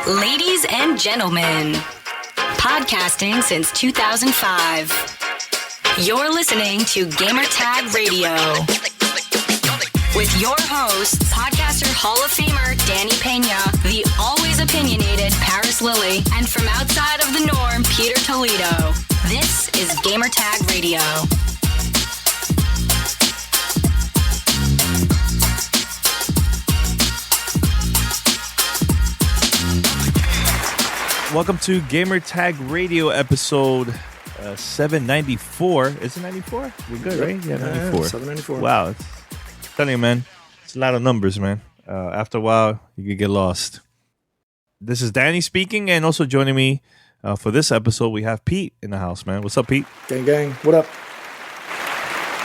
Ladies and gentlemen, podcasting since 2005. You're listening to Gamertag Radio. With your hosts, podcaster Hall of Famer Danny Pena, the always opinionated Paris Lilly, and from outside of the norm, Peter Toledo. This is Gamertag Radio. Welcome to Gamertag Radio episode 794. Is it 94? We're good, right? Yeah, 94. 794. Wow. I'm telling you, man, it's a lot of numbers, man. After a while, you could get lost. This is Danny speaking, and also joining me for this episode, we have Pete in the house, man. What's up, Pete? Gang, gang. What up?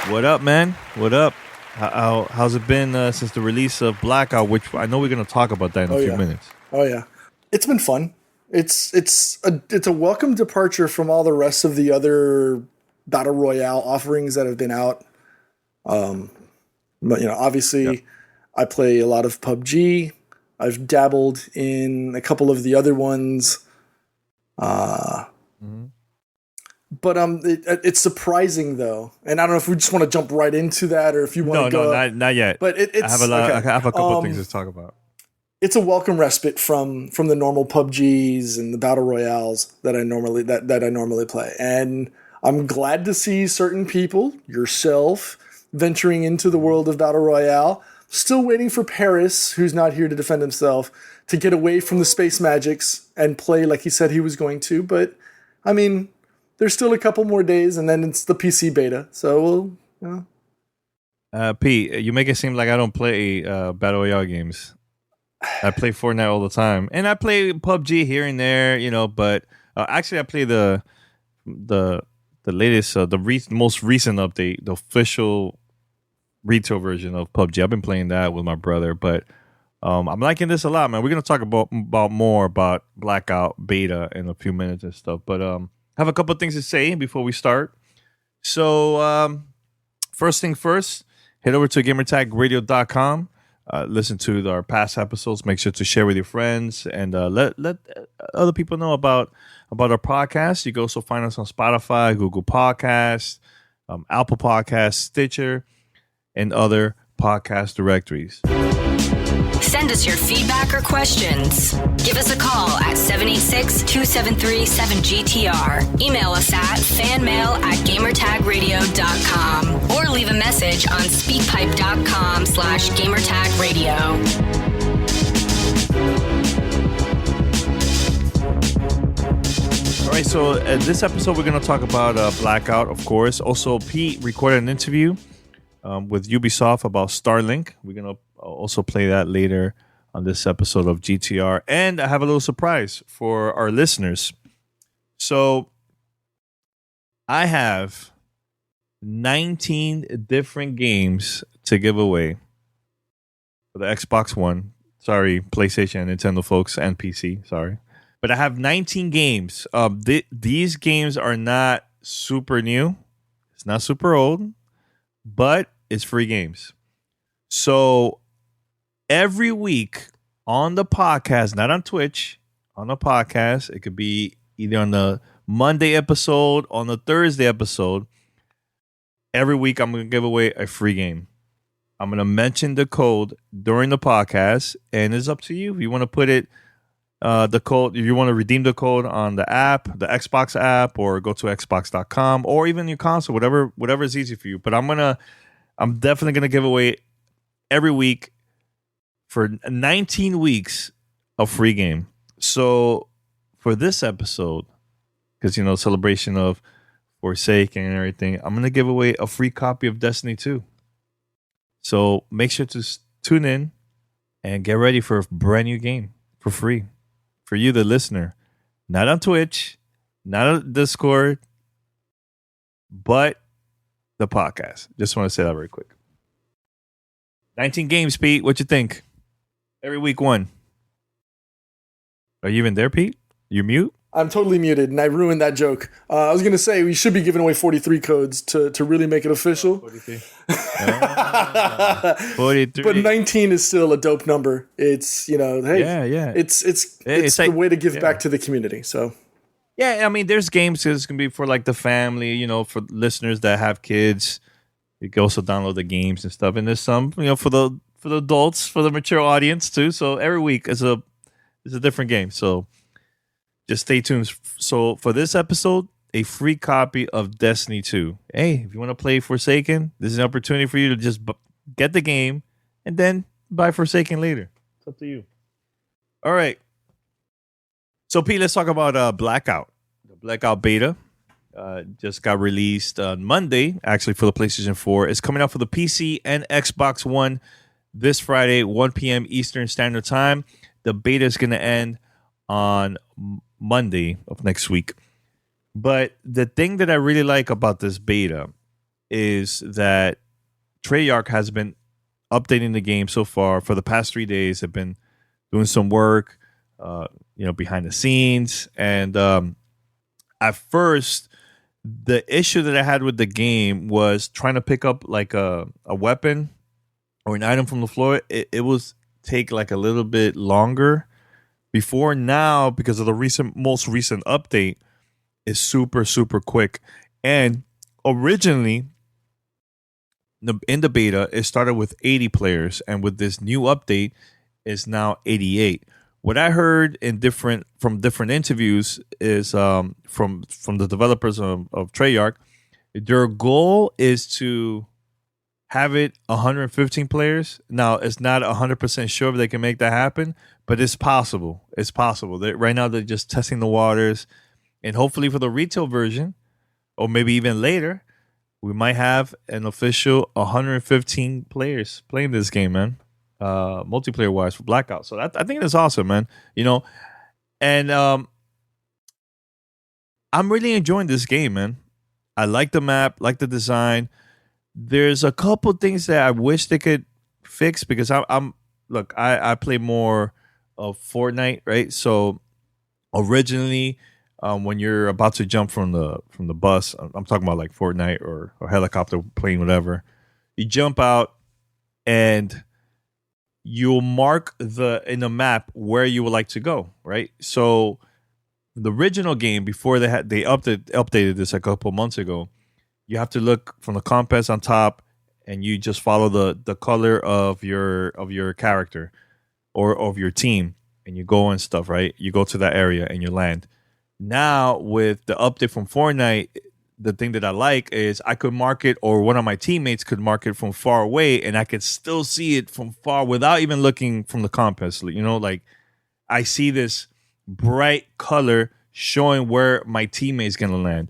What up, man? What up? How's it been since the release of Blackout, which I know we're going to talk about that in a few minutes. Oh, yeah. It's been fun. It's a welcome departure from all the rest of the other battle royale offerings that have been out. But obviously, I play a lot of PUBG. I've dabbled in a couple of the other ones. But it's surprising though, and I don't know if we just want to jump right into that or if you want to go. No, not yet. But it's I have a couple of things to talk about. It's a welcome respite from the normal PUBGs and the battle royales that I normally play, and I'm glad to see certain people, yourself, venturing into the world of battle royale. Still waiting for Paris, who's not here to defend himself, to get away from the space magics and play like he said he was going to. But I mean, there's still a couple more days, and then it's the PC beta. So we'll. Pete, you make it seem like I don't play battle royale games. I play Fortnite all the time, and I play PUBG here and there, But actually, I play the latest, most recent update, the official retail version of PUBG. I've been playing that with my brother, but I'm liking this a lot, man. We're gonna talk about more about Blackout beta in a few minutes and stuff. But I have a couple of things to say before we start. So first thing first, head over to gamertagradio.com. Listen to our past episodes. Make sure to share with your friends and let other people know about our podcast. You can also find us on Spotify, Google Podcasts, Apple Podcasts, Stitcher, and other podcast directories. Send us your feedback or questions. Give us a call at 786-273-7GTR. Email us at fanmail@gamertagradio.com or leave a message on speakpipe.com/gamertagradio. All right, so this episode we're going to talk about Blackout, of course. Also, Pete recorded an interview with Ubisoft about Starlink. We're going to also play that later on this episode of GTR. And I have a little surprise for our listeners. So I have 19 different games to give away for the Xbox One. Sorry, PlayStation and Nintendo folks, and PC. Sorry. But I have 19 games. These games are not super new. It's not super old, but it's free games. So every week on the podcast, not on Twitch, on the podcast, it could be either on the Monday episode, on the Thursday episode. Every week, I'm going to give away a free game. I'm going to mention the code during the podcast, and it's up to you. If you want to put it, the code, if you want to redeem the code on the app, the Xbox app, or go to xbox.com, or even your console, whatever is easy for you. But I'm definitely going to give away every week for 19 weeks of free game. So for this episode, because, celebration of Forsaken and everything, I'm going to give away a free copy of Destiny 2. So make sure to tune in and get ready for a brand new game for free. For you, the listener. Not on Twitch, not on Discord, but the podcast. Just want to say that very quick. 19 games, Pete. What you think? Every week, one. Are you even there, Pete? You mute? I'm totally muted, and I ruined that joke. I was going to say we should be giving away 43 codes to really make it official. 43. 43. But 19 is still a dope number. It's, hey, Yeah. it's It's the like, way to give back to the community. So yeah, I mean, there's games that's gonna be for like the family, for listeners that have kids. You can also download the games and stuff, and there's some, for the adults, for the mature audience too. So every week is a different game. So just stay tuned. So for this episode, a free copy of Destiny 2. Hey, if you want to play Forsaken, this is an opportunity for you to just get the game and then buy Forsaken later. It's up to you. All right. So Pete, let's talk about Blackout. The Blackout beta just got released on Monday, actually, for the PlayStation 4. It's coming out for the PC and Xbox One this Friday, 1 p.m. Eastern Standard Time. The beta is going to end on Monday of next week. But the thing that I really like about this beta is that Treyarch has been updating the game so far for the past 3 days. They've been doing some work, behind the scenes. And at first, the issue that I had with the game was trying to pick up like a weapon or an item from the floor. It was take like a little bit longer. Before now, because of the most recent update, is super, super quick. And originally, in the beta, it started with 80 players. And with this new update, it's now 88. What I heard from different interviews is from the developers of Treyarch, their goal is to have it 115 players. Now, it's not 100% sure if they can make that happen, but it's possible. It's possible. Right now, they're just testing the waters. And hopefully for the retail version, or maybe even later, we might have an official 115 players playing this game, man. Multiplayer wise for Blackout. So I think that's awesome, man. And I'm really enjoying this game, man. I like the map, like the design. There's a couple things that I wish they could fix because I play more of Fortnite, right? So originally, when you're about to jump from the bus, I'm talking about like Fortnite or helicopter, plane, whatever. You jump out and you'll mark in the map where you would like to go, right? So the original game, before they updated this a couple months ago, you have to look from the compass on top and you just follow the color of your character or of your team and you go and stuff, right? You go to that area and you land. Now with the update from Fortnite, the thing that I like is I could mark it, or one of my teammates could mark it from far away, and I could still see it from far without even looking from the compass. Like I see this bright color showing where my teammate's gonna land.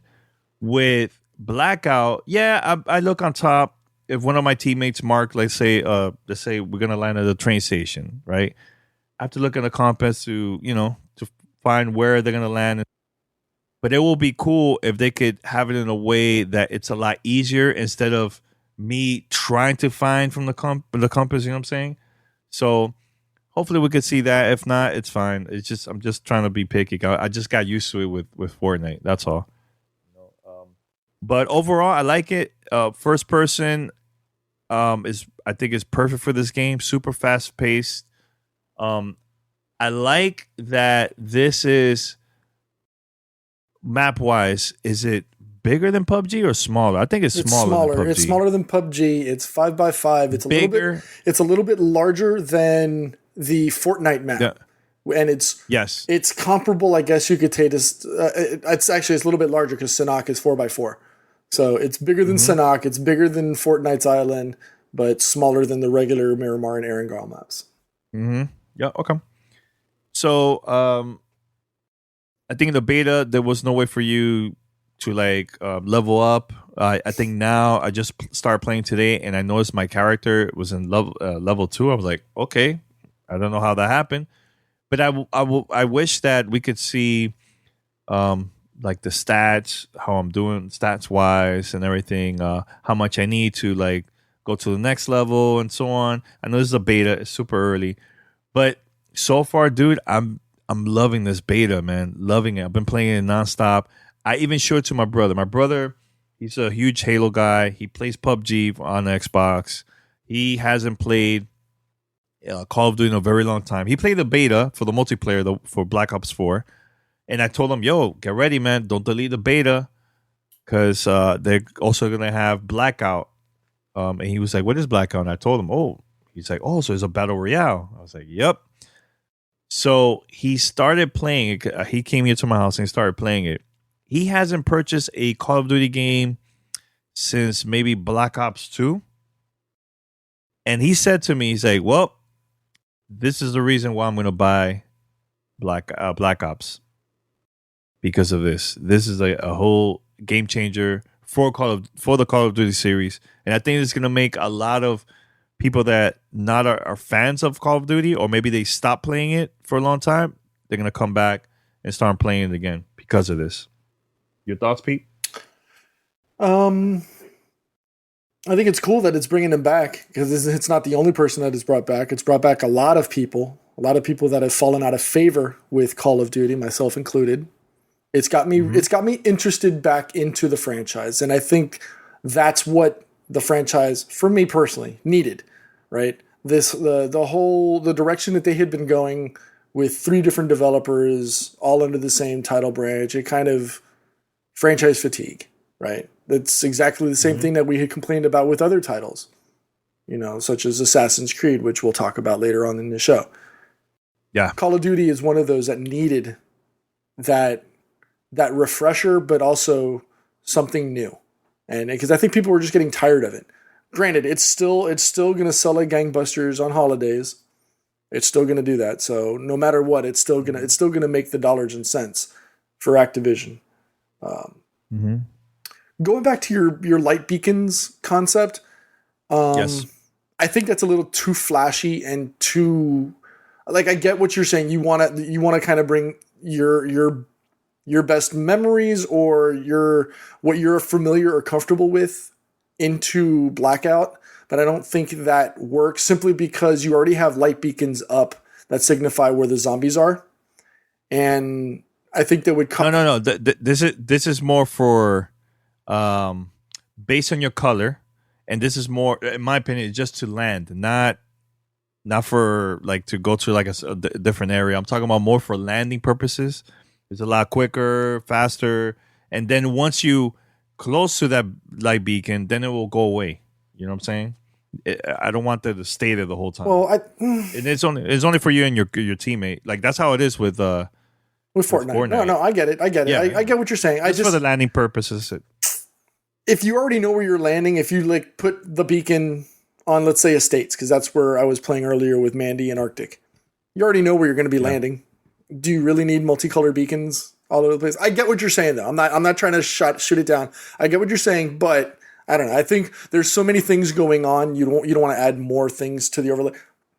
With Blackout, I look on top. If one of my teammates marked, let's say we're gonna land at a train station, right? I have to look at the compass to find where they're gonna land. But it will be cool if they could have it in a way that it's a lot easier instead of me trying to find from the compass. You know what I'm saying? So hopefully we could see that. If not, it's fine. I'm just trying to be picky. I just got used to it with Fortnite. That's all. But overall, I like it. First person I think is perfect for this game. Super fast paced. I like that this is. Map wise, is it bigger than PUBG or smaller? I think it's smaller. Than PUBG. It's smaller than PUBG. It's 5x5. It's bigger. It's a little bit larger than the Fortnite map. Yeah. And it's comparable, I guess you could say. It's a little bit larger because Sanhok is 4x4. So it's bigger than Sanhok. It's bigger than Fortnite's island, but smaller than the regular Miramar and Erangel maps. Mm-hmm. Yeah. Okay. So I think in the beta, there was no way for you to level up. I think now I just started playing today and I noticed my character was in level 2. I was like, okay, I don't know how that happened. But I wish that we could see like the stats, how I'm doing stats wise and everything, how much I need to go to the next level and so on. I know this is a beta, it's super early. But so far, dude, I'm loving this beta, man. Loving it. I've been playing it nonstop. I even showed it to my brother. My brother He's a huge Halo guy. He plays PUBG on Xbox. He hasn't played Call of Duty in a very long time. He played the beta for the multiplayer for Black Ops 4. And I told him, yo, get ready, man. Don't delete the beta because they're also going to have Blackout. And he was like, what is Blackout? And I told him, he's like, so it's a battle royale. I was like, yep. So he started playing it. He came here to my house and he started playing it. He hasn't purchased a Call of Duty game since maybe Black Ops 2. And he said to me, he's like, well, this is the reason why I'm going to buy Black Ops. Because of this. This is a whole game changer for the Call of Duty series. And I think it's going to make a lot of people that are fans of Call of Duty, or maybe they stopped playing it for a long time, they're going to come back and start playing it again because of this. Your thoughts, Pete? I think it's cool that it's bringing them back because it's not the only person that it's brought back. It's brought back a lot of people that have fallen out of favor with Call of Duty, myself included. It's got me. Mm-hmm. It's got me interested back into the franchise, and I think that's what the franchise, for me personally, needed. Right? The direction that they had been going with 3 different developers all under the same title branch, it kind of franchise fatigue. Right? That's exactly the same thing that we had complained about with other titles, such as Assassin's Creed, which we'll talk about later on in the show. Yeah, Call of Duty is one of those that needed that refresher, but also something new. And because I think people were just getting tired of it. Granted, it's still going to sell like gangbusters on holidays. It's still going to do that. So no matter what, it's still going to make the dollars and cents for Activision. Going back to your light beacons concept. Yes. I think that's a little too flashy and too, like, I get what you're saying. You want to kind of bring your best memories or what you're familiar or comfortable with into Blackout, but I don't think that works simply because you already have light beacons up that signify where the zombies are, and I think that would come. No. This is more for based on your color, and this is more, in my opinion, just to land, not for like to go to like a different area. I'm talking about more for landing purposes. It's a lot quicker, faster, and then once you close to that light beacon, then it will go away. You know what I'm saying? I don't want that to stay there the whole time. Well, and it's only for you and your teammate. Like that's how it is with Fortnite. No, I get it. I get what you're saying. Just for the landing purposes. If you already know where you're landing, if you like put the beacon on, let's say, Estates, because that's where I was playing earlier with Mandy and Arctic, you already know where you're going to be landing. Do you really need multicolored beacons all over the place? I get what you're saying, though. I'm not trying to shoot it down. I get what you're saying, but I don't know. I think there's so many things going on. You don't want to add more things to the overlay.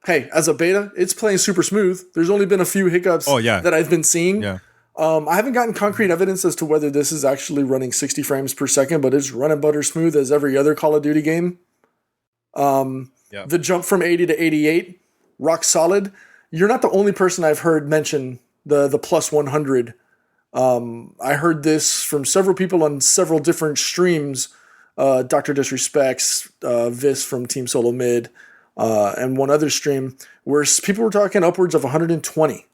Hey, as a beta, it's playing super smooth. There's only been a few hiccups that I've been seeing. Yeah. I haven't gotten concrete evidence as to whether this is actually running 60 frames per second, but it's running butter smooth as every other Call of Duty game. The jump from 80 to 88, rock solid. You're not the only person I've heard mention the plus 100. I heard this from several people on several different streams. Dr. Disrespects, Vis from Team Solo Mid, and one other stream where people were talking upwards of 120.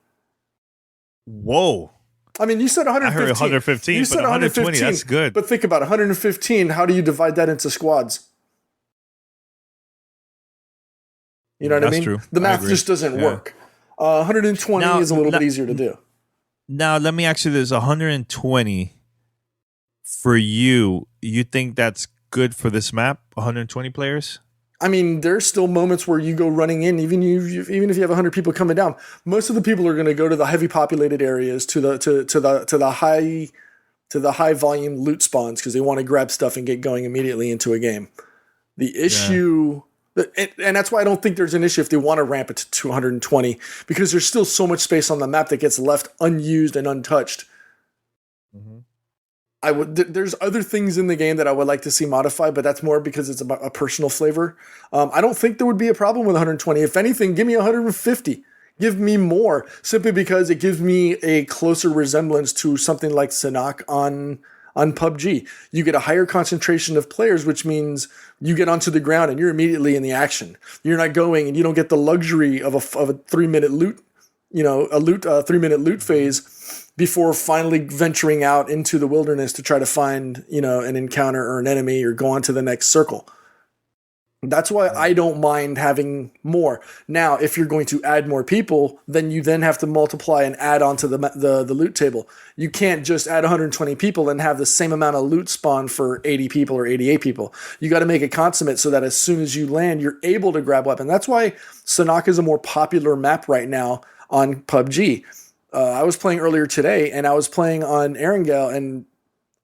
Whoa. I mean, you said 115. I heard 115, you said 120, that's good. But think about it, 115, how do you divide that into squads? You know what I mean? True. The math just doesn't work. 120 is a little bit easier to do. Now, let me ask you this. 120 for you think that's good for this map? 120 players? I mean, there's still moments where you go running in, even if you have 100 people coming down. Most of the people are going to go to the heavy populated areas, to the high volume loot spawns because they want to grab stuff and get going immediately into a game. The issue, and that's why I don't think there's an issue if they want to ramp it to 220 because there's still so much space on the map that gets left unused and untouched. Mm-hmm. There's other things in the game that I would like to see modified, but that's more because it's about a personal flavor. I don't think there would be a problem with 120. If anything, give me 150. Give me more, simply because it gives me a closer resemblance to something like Sanhok on on PUBG. You get a higher concentration of players, which means you get onto the ground and you're immediately in the action. You're not going and you don't get the luxury of a 3-minute loot, a 3-minute loot phase before finally venturing out into the wilderness to try to find, an encounter or an enemy or go on to the next circle. That's why I don't mind having more. Now, if you're going to add more people, then you then have to multiply and add onto the loot table. You can't just add 120 people and have the same amount of loot spawn for 80 people or 88 people. You got to make it consummate so that as soon as you land, you're able to grab weapon. That's why Sanaka is a more popular map right now on PUBG. I was playing earlier today, and I was playing on Erangel, and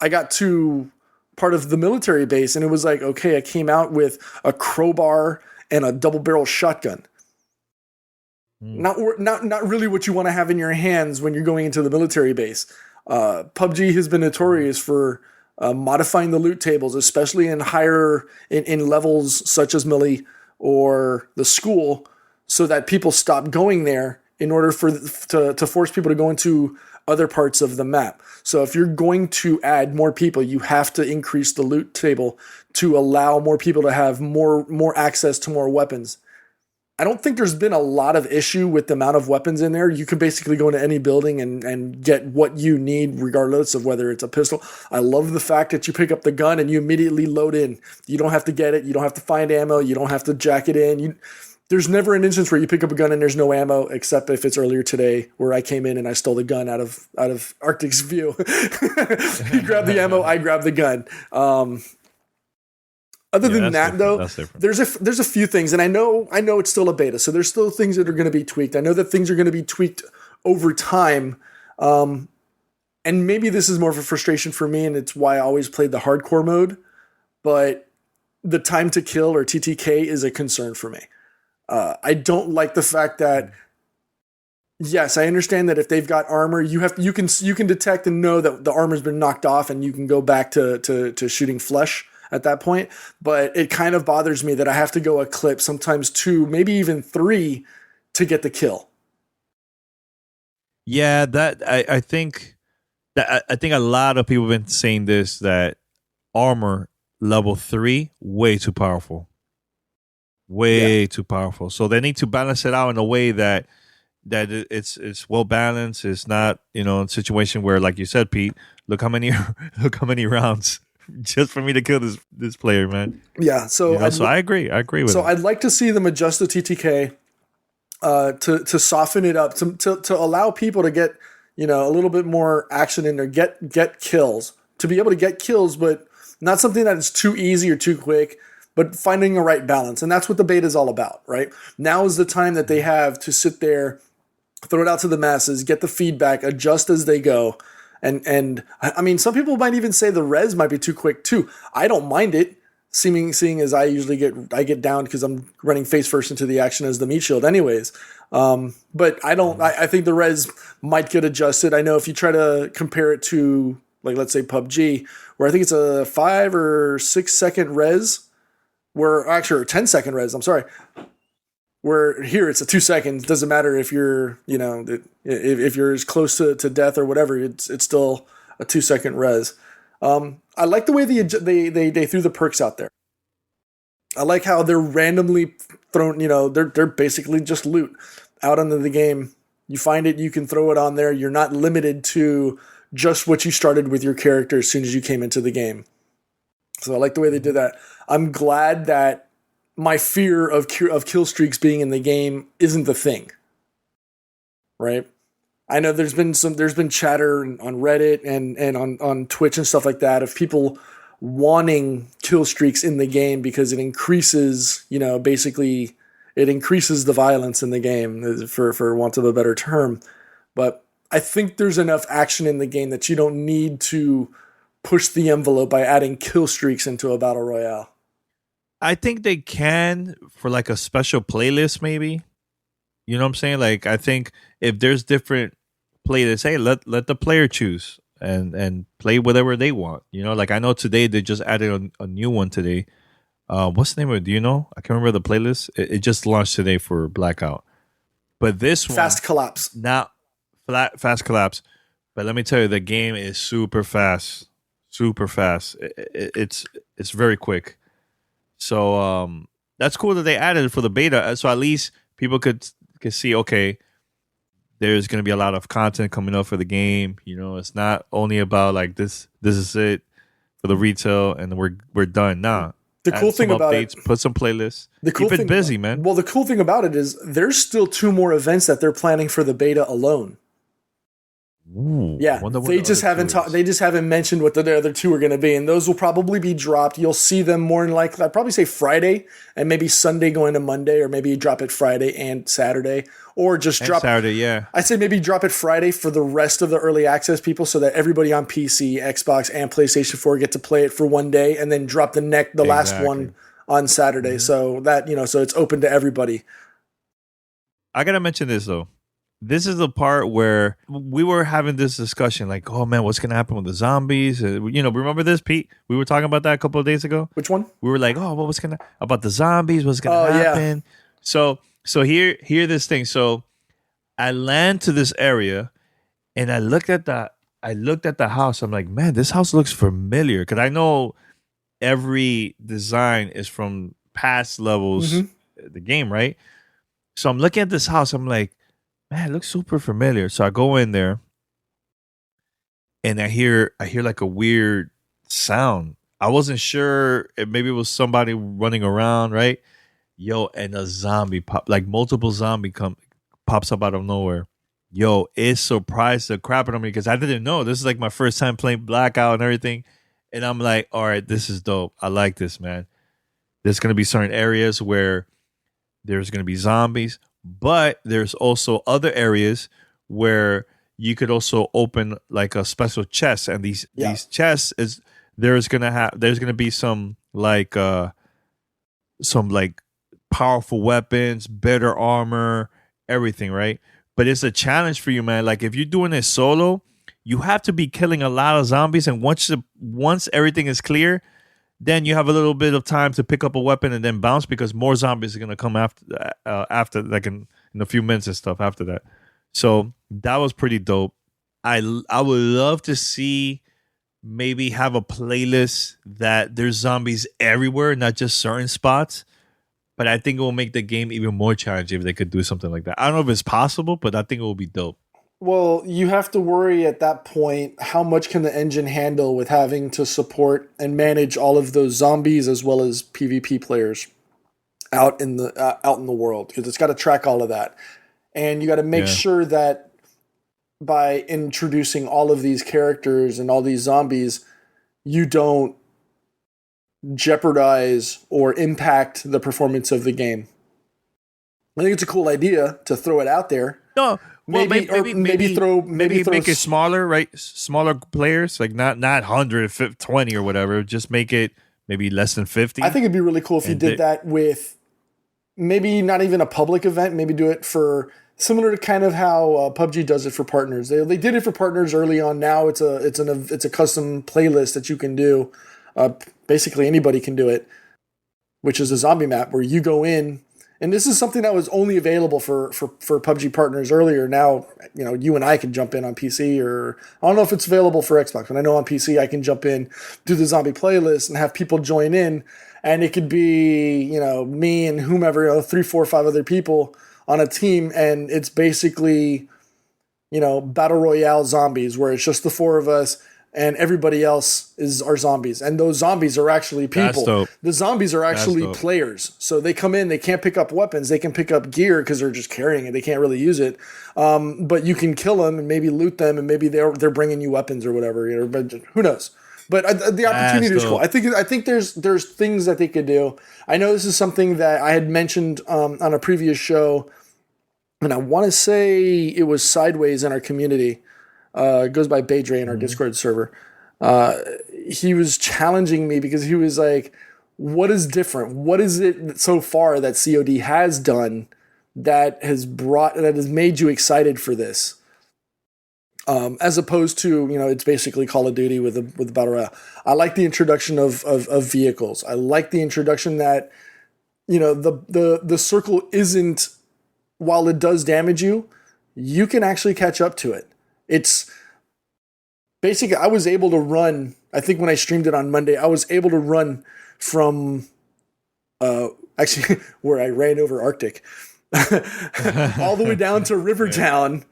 I got to part of the military base, and it was like, okay, I came out with a crowbar and a double-barrel shotgun. Not really what you want to have in your hands when you're going into the military base. PUBG has been notorious for modifying the loot tables, especially in higher in levels such as melee or the school, so that people stop going there in order to force people to go into other parts of the map. So if you're going to add more people, you have to increase the loot table to allow more people to have more access to more weapons. I don't think there's been a lot of issue with the amount of weapons in there. You can basically go into any building and get what you need, regardless of whether it's a pistol. I love the fact that you pick up the gun and you immediately load in. You don't have to get it. You don't have to find ammo. You don't have to jack it in. There's never an instance where you pick up a gun and there's no ammo, except if it's earlier today where I came in and I stole the gun out of Arctic's view. He grabbed the ammo, I grabbed the gun. Other than that, though, there's a few things, and I know it's still a beta, so there's still things that are going to be tweaked. I know that things are going to be tweaked over time, and maybe this is more of a frustration for me, and it's why I always played the hardcore mode. But the time to kill, or TTK, is a concern for me. I don't like the fact that, yes, I understand that if they've got armor, you can detect and know that the armor's been knocked off, and you can go back to shooting flesh at that point. But it kind of bothers me that I have to go a clip, sometimes 2, maybe even 3, to get the kill. Yeah, I think a lot of people have been saying this, that armor level 3 way too powerful. Way too powerful. So they need to balance it out in a way that it's well balanced. It's not, a situation where, like you said, Pete, look how many rounds just for me to kill this player, man. Yeah. So so I agree with so it. I'd like to see them adjust the TTK to soften it up, to allow people to get, a little bit more action in there, get kills, to be able to get kills, but not something that is too easy or too quick, but finding a right balance. And that's what the beta is all about, right? Now is the time that they have to sit there, throw it out to the masses, get the feedback, adjust as they go. And I mean, some people might even say the res might be too quick too. I don't mind it, seeing as I usually get down because I'm running face first into the action as the meat shield anyways. But I think the res might get adjusted. I know if you try to compare it to, like, let's say PUBG, where I think it's a 5 or 6 second res, where actually, or 10-second res, I'm sorry. Where here it's a 2 seconds. Doesn't matter if you're, if you're as close to death or whatever, it's still a 2-second res. I like the way they threw the perks out there. I like how they're randomly thrown, they're basically just loot out into the game. You find it, you can throw it on there. You're not limited to just what you started with your character as soon as you came into the game. So I like the way they did that. I'm glad that my fear of kill streaks being in the game isn't the thing, right? I know there's been chatter on Reddit and on Twitch and stuff like that of people wanting kill streaks in the game because it increases, basically it increases the violence in the game, for want of a better term. But I think there's enough action in the game that you don't need to push the envelope by adding kill streaks into a battle royale. I think they can for like a special playlist, maybe. You know what I'm saying? Like, I think if there's different playlists, hey, let the player choose and play whatever they want. Like I know today they just added a new one today. What's the name of it? Do you know? I can't remember the playlist. It just launched today for Blackout. But this one, Fast Collapse. Fast Collapse. But let me tell you, the game is super fast. super fast. It's very quick. So that's cool that they added it for the beta. So at least people could see, okay, there's going to be a lot of content coming up for the game. You know, it's not only about like this is it for the retail and we're done. Nah. The cool thing about it, put some playlists. The cool Keep it thing busy, about, man. Well, the cool thing about it is there's still 2 more events that they're planning for the beta alone. Ooh, Yeah, they just haven't mentioned what the other 2 are going to be, and those will probably be dropped. You'll see them more than likely. I'd probably say Friday and maybe Sunday going to Monday, or maybe drop it Friday and Saturday, or just drop Saturday. Yeah, I'd say maybe drop it Friday for the rest of the early access people, so that everybody on PC, Xbox, and PlayStation 4 get to play it for one day, and then drop the last one on Saturday. Mm-hmm. So that so it's open to everybody. I gotta mention this though. This is the part where we were having this discussion, like, oh man, what's gonna happen with the zombies? Remember this, Pete? We were talking about that a couple of days ago. Which one? We were like, oh, what's gonna about the zombies? What's gonna happen? Yeah. So here this thing. So I land to this area, and I looked at the house. I'm like, man, this house looks familiar because I know every design is from past levels, the game, right? So I'm looking at this house. I'm like, man, it looks super familiar. So I go in there and I hear like a weird sound. I wasn't sure if maybe it was somebody running around, right? Yo, and a zombie multiple zombie pops up out of nowhere. Yo, it surprised the crap out of me because I didn't know. This is like my first time playing Blackout and everything. And I'm like, all right, this is dope. I like this, man. There's going to be certain areas where there's going to be zombies. But there's also other areas where you could also open like a special chest, and these chests there's gonna be some powerful weapons, better armor, everything, right? But it's a challenge for you, man. Like if you're doing it solo, you have to be killing a lot of zombies, and once everything is clear, then you have a little bit of time to pick up a weapon and then bounce because more zombies are going to come after like in a few minutes and stuff after that. So that was pretty dope. I would love to see maybe have a playlist that there's zombies everywhere, not just certain spots. But I think it will make the game even more challenging if they could do something like that. I don't know if it's possible, but I think it will be dope. Well, you have to worry at that point, how much can the engine handle with having to support and manage all of those zombies as well as PvP players out in the world, because it's got to track all of that. And you got to make sure that by introducing all of these characters and all these zombies, you don't jeopardize or impact the performance of the game. I think it's a cool idea to throw it out there. No. Well, maybe make it smaller, right? Smaller players, like not 120 or whatever. Just make it maybe less than 50. I think it'd be really cool if you did that with maybe not even a public event. Maybe do it for similar to kind of how PUBG does it for partners. They did it for partners early on. Now it's a custom playlist that you can do. Basically anybody can do it, which is a zombie map where you go in. And this is something that was only available for PUBG partners earlier. Now, you and I can jump in on PC, or I don't know if it's available for Xbox, but I know on PC I can jump in, do the zombie playlist, and have people join in. And it could be, me and whomever, 3, 4, 5 other people on a team. And it's basically, battle royale zombies, where it's just the 4 of us. And everybody else are zombies. And those zombies are actually people. The zombies are actually players. So they come in, they can't pick up weapons. They can pick up gear because they're just carrying it. They can't really use it. But you can kill them and maybe loot them, and maybe they're bringing you weapons or whatever. But who knows? But the opportunity is cool. I think there's things that they could do. I know this is something that I had mentioned on a previous show, and I want to say it was Sideways in our community. It goes by Baydre in our Discord server. He was challenging me because he was like, what is different? What is it so far that COD has done that has made you excited for this? As opposed to, it's basically Call of Duty with the Battle Royale. I like the introduction of vehicles. I like the introduction that, the circle isn't, while it does damage you, you can actually catch up to it. It's basically, I was able to run I think when I streamed it on Monday, I was able to run from actually where I ran over Arctic all the way down to Rivertown,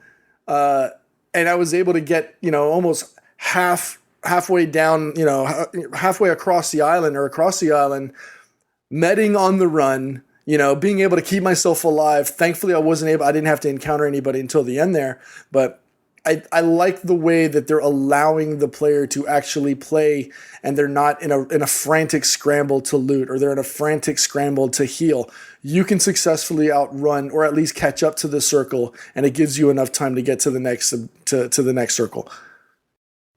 and I was able to get almost halfway down, halfway across the island, medding on the run, being able to keep myself alive. Thankfully, I didn't have to encounter anybody until the end there, but I like the way that they're allowing the player to actually play, and they're not in a frantic scramble to loot, or they're in a frantic scramble to heal. You can successfully outrun or at least catch up to the circle, and it gives you enough time to get to the next to the next circle.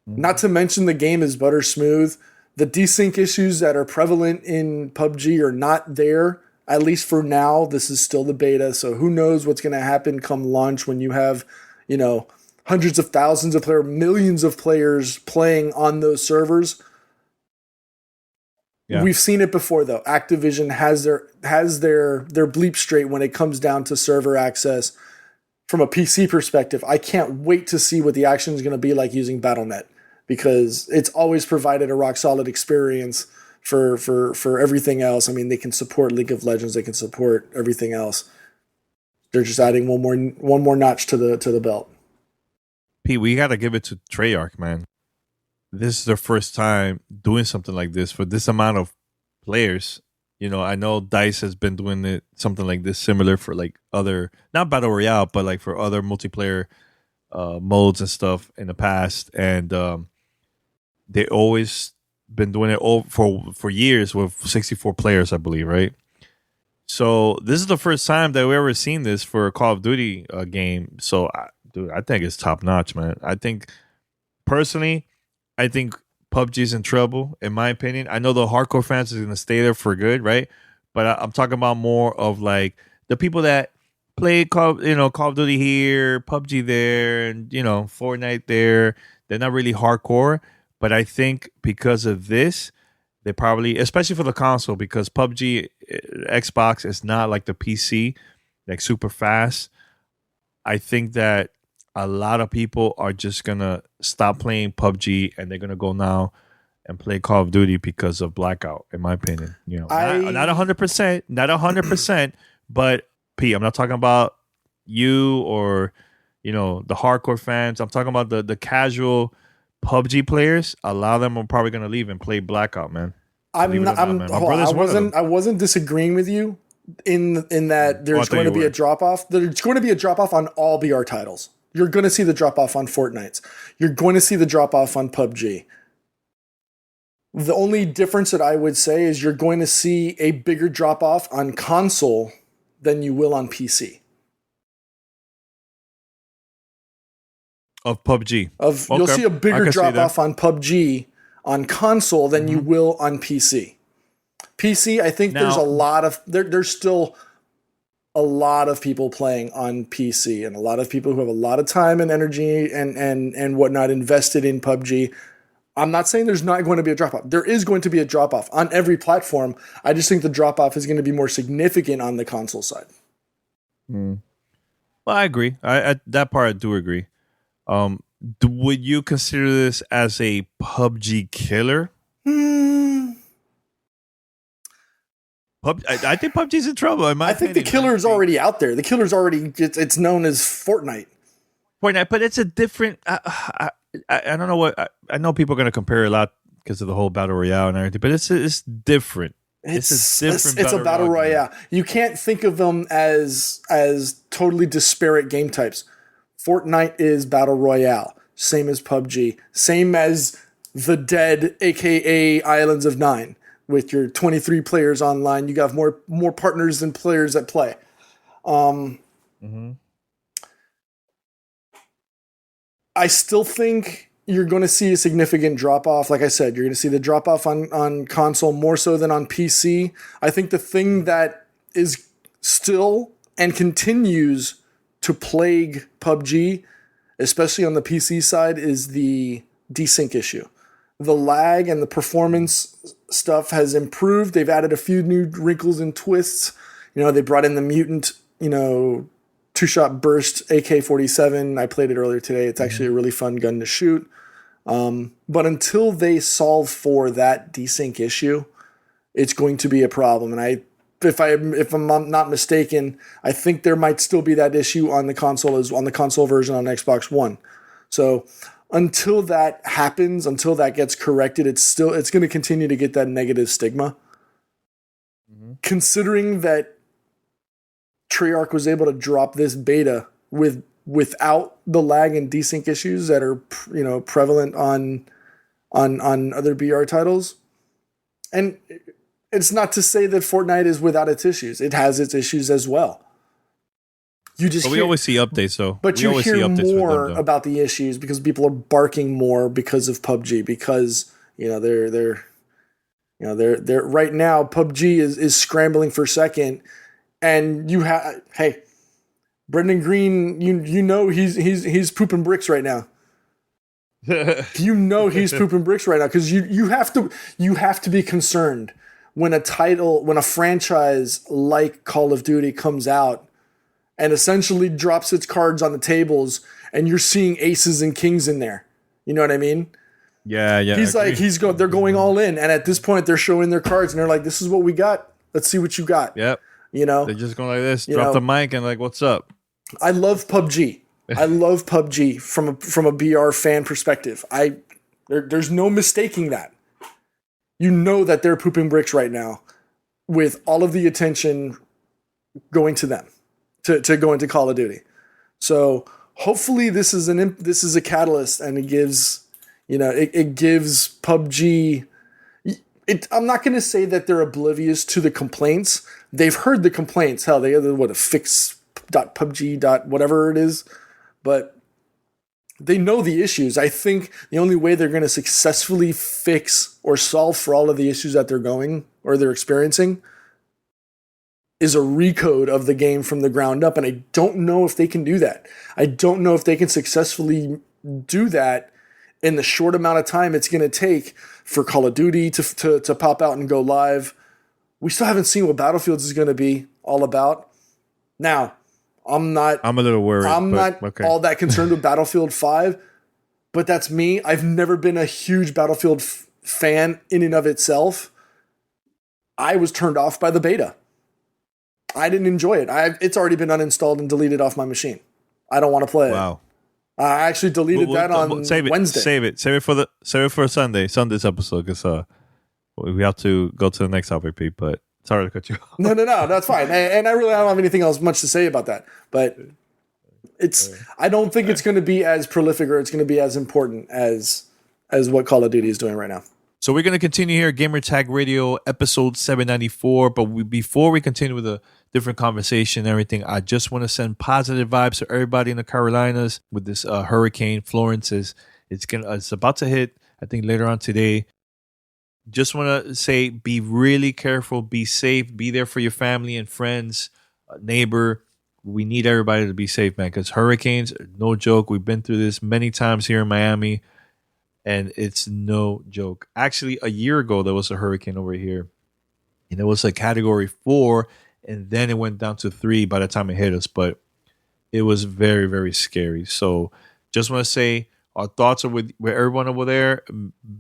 Mm-hmm. Not to mention the game is butter smooth. The desync issues that are prevalent in PUBG are not there, at least for now. This is still the beta, so who knows what's going to happen come launch when you have, hundreds of thousands of players, millions of players playing on those servers. Yeah. We've seen it before, though. Activision has their bleep straight when it comes down to server access. From a PC perspective, I can't wait to see what the action is going to be like using Battle.net, because it's always provided a rock solid experience for everything else. I mean, they can support League of Legends, they can support everything else. They're just adding one more notch to the belt. Pete, we got to give it to Treyarch, man. This is their first time doing something like this for this amount of players. I know DICE has been doing something like this similar for like other, not Battle Royale, but like for other multiplayer modes and stuff in the past. And they always been doing it for years with 64 players, I believe, right? So this is the first time that we ever seen this for a Call of Duty game. So dude, I think it's top notch, man. I think PUBG is in trouble, in my opinion. I know the hardcore fans is going to stay there for good, right? But I'm talking about more of like the people that play Call of Duty here, PUBG there, and Fortnite there. They're not really hardcore, but I think because of this, they probably, especially for the console, because PUBG Xbox is not like the PC, like super fast. I think that a lot of people are just going to stop playing PUBG and they're going to go now and play Call of Duty because of Blackout, in my opinion. Not 100%, but P, I'm not talking about you or, the hardcore fans. I'm talking about the casual PUBG players. A lot of them are probably going to leave and play Blackout, man. I wasn't disagreeing with you in that there's going to be a drop off. There's going to be a drop off on all BR titles. You're going to see the drop off on Fortnite. You're going to see the drop off on PUBG. The only difference that I would say is you're going to see a bigger drop off on console than you will on PC. Of PUBG. You'll see a bigger drop off on PUBG on console than you will on PC. PC, I think there's there's still a lot of people playing on PC, and a lot of people who have a lot of time and energy and whatnot invested in PUBG. I'm not saying there's not going to be a drop off. There is going to be a drop off on every platform. I just think the drop off is going to be more significant on the console side. Well, I agree. That part I do agree. Would you consider this as a PUBG killer? I think PUBG's in trouble. I think the killer is already out there. The killer's already, it's known as Fortnite, but it's a different. I don't know what I know. People are going to compare a lot because of the whole battle royale and everything, but it's different. It's a battle royale. You can't think of them as totally disparate game types. Fortnite is battle royale, same as PUBG, same as The Dead, aka Islands of Nine. With your 23 players online, you got more partners than players that play. I still think you're going to see a significant drop off. Like I said, you're going to see the drop off on console more so than on PC. I think the thing that is still and continues to plague PUBG, especially on the PC side, is the desync issue. The lag and the performance stuff has improved. They've added a few new wrinkles and twists. They brought in the mutant, two-shot burst AK-47. I played it earlier today. It's actually a really fun gun to shoot. But until they solve for that desync issue, it's going to be a problem. And if I'm not mistaken, I think there might still be that issue on the console version on Xbox One. So until that happens, until that gets corrected, it's going to continue to get that negative stigma. Mm-hmm. Considering that Treyarch was able to drop this beta without the lag and desync issues that are prevalent on other BR titles, and it's not to say that Fortnite is without its issues. It has its issues as well. We always see updates, though. But you hear more about the issues because people are barking more because of PUBG. Because they're right now PUBG is scrambling for second, and you have Brendan Green. He's pooping bricks right now. He's pooping bricks right now because you have to be concerned when a franchise like Call of Duty comes out and essentially drops its cards on the tables, and you're seeing aces and kings in there. You know what I mean? Yeah. They're going all in, and at this point they're showing their cards, and they're like, "This is what we got. Let's see what you got." Yep. They're just going like this, drop the mic, and like, "What's up?" I love PUBG. I love PUBG from a BR fan perspective. There's no mistaking that. You know that they're pooping bricks right now with all of the attention going to them to go into Call of Duty. So hopefully this is a catalyst, and it gives PUBG. I'm not going to say that they're oblivious to the complaints. They've heard the complaints. Hell, they have a fix.pubg. whatever it is, but they know the issues. I think the only way they're going to successfully fix or solve for all of the issues that they're experiencing is a recode of the game from the ground up. And I don't know if they can do that. I don't know if they can successfully do that in the short amount of time it's going to take for Call of Duty to pop out and go live. We still haven't seen what Battlefields is going to be all about. Now, I'm a little worried. I'm not all that concerned with Battlefield 5, but that's me. I've never been a huge Battlefield fan in and of itself. I was turned off by the beta. I didn't enjoy it. It's already been uninstalled and deleted off my machine. I don't want to play it. Wow. I actually deleted that on Wednesday. Save it for Sunday's episode, because we have to go to the next topic, Pete. But sorry to cut you off. No, that's fine. And I really don't have anything else much to say about that. But I don't think it's going to be as prolific or it's going to be as important as what Call of Duty is doing right now. So we're going to continue here, Gamer Tag Radio, episode 794. But before we continue with a different conversation and everything, I just want to send positive vibes to everybody in the Carolinas with this hurricane. Florence it's about to hit, I think, later on today. Just want to say, be really careful, be safe, be there for your family and friends, neighbor. We need everybody to be safe, man, because hurricanes, no joke. We've been through this many times here in Miami, and it's no joke. Actually, a year ago, there was a hurricane over here, and it was a category 4, and then it went down to 3 by the time it hit us, but it was very, very scary. So just want to say, our thoughts are with everyone over there.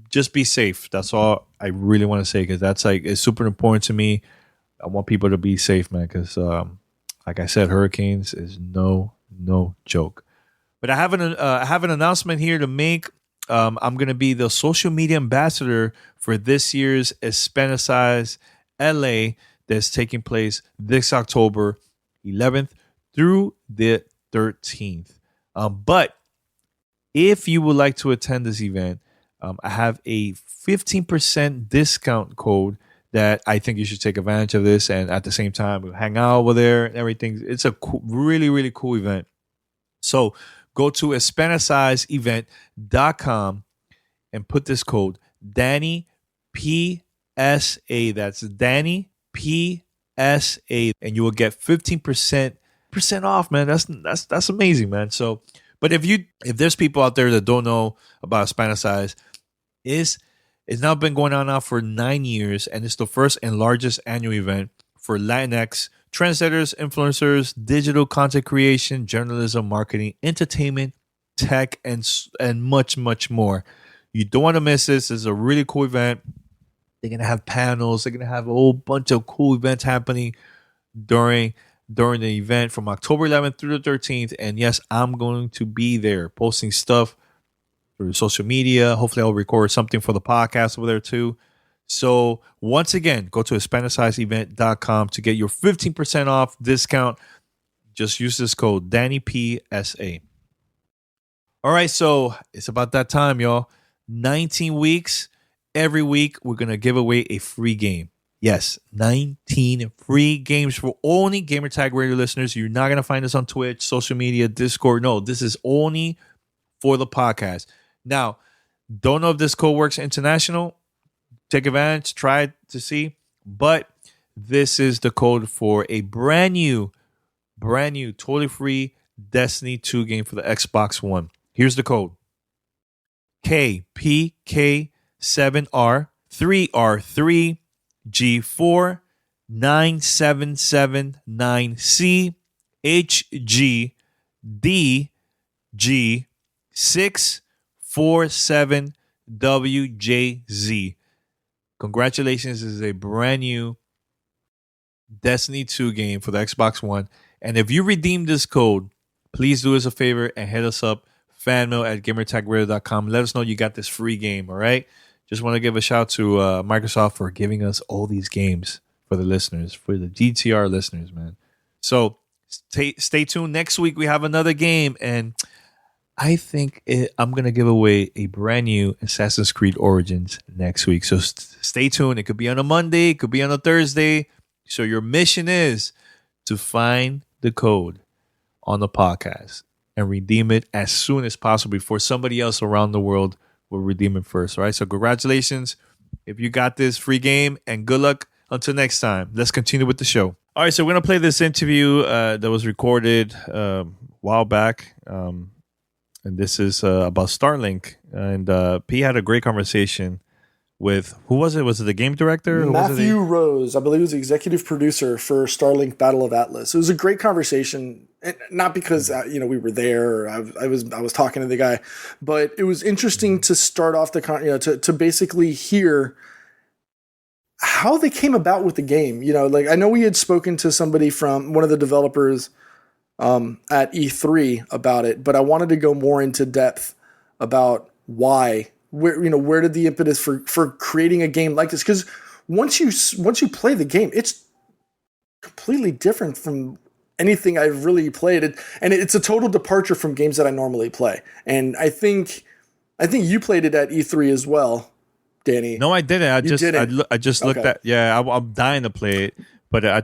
Just be safe. That's all I really want to say, because it's super important to me. I want people to be safe, man, because like I said, hurricanes is no joke. But I have an announcement here to make. I'm going to be the social media ambassador for this year's Hispanicize LA that's taking place this October 11th through the 13th. But if you would like to attend this event, I have a 15% discount code that I think you should take advantage of this. And at the same time, we'll hang out over there and everything. It's a really, really cool event. So go to HispaniCizeEvent.com and put this code, Danny PSA. That's Danny PSA. And you will get 15% off, man. That's amazing, man. So, but if there's people out there that don't know about Hispanicize, it's now been going on now for 9 years, and it's the first and largest annual event for Latinx trendsetters, influencers, digital content creation, journalism, marketing, entertainment, tech, and much, much more. You don't want to miss this. This is a really cool event. They're going to have panels. They're going to have a whole bunch of cool events happening during the event from October 11th through the 13th. And yes, I'm going to be there posting stuff through social media. Hopefully I'll record something for the podcast over there too. So once again, go to Hispanicizeevent.com to get your 15% off discount. Just use this code DannyPSA. All right, so it's about that time, y'all. 19 weeks. Every week, we're going to give away a free game. Yes, 19 free games for only Gamertag Radio listeners. You're not going to find us on Twitch, social media, Discord. No, this is only for the podcast. Now, don't know if this code works international. Take advantage, try it to see. But this is the code for a brand new, totally free Destiny 2 game for the Xbox One. Here's the code. KPK7R 3R3 G4 9779C HGDG 647WJZ. Congratulations, this is a brand new Destiny 2 game for the Xbox One. And if you redeem this code, please do us a favor and hit us up, fanmail@gamertagradio.com. Let us know you got this free game, all right? Just want to give a shout to Microsoft for giving us all these games for the listeners, for the GTR listeners, man. So stay tuned. Next week, we have another game, and I think I'm going to give away a brand new Assassin's Creed Origins next week. So stay tuned. It could be on a Monday. It could be on a Thursday. So your mission is to find the code on the podcast and redeem it as soon as possible before somebody else around the world will redeem it first. All right. So congratulations if you got this free game, and good luck until next time. Let's continue with the show. All right. So we're going to play this interview that was recorded a while back. And this is about Starlink. And P had a great conversation with, who was it? Was it the game director? Matthew Rose, I believe, was the executive producer for Starlink Battle of Atlas. It was a great conversation, not because we were there. Or I was talking to the guy, but it was interesting to start off to basically hear how they came about with the game. Like, I know we had spoken to somebody from one of the developers at E3 about it, but I wanted to go more into depth about why. Where did the impetus for creating a game like this? Because once you play the game, it's completely different from anything I've really played, and it's a total departure from games that I normally play. And I think you played it at E3 as well, Danny. No, I didn't. I just looked Okay. at. Yeah, I'm dying to play it, but I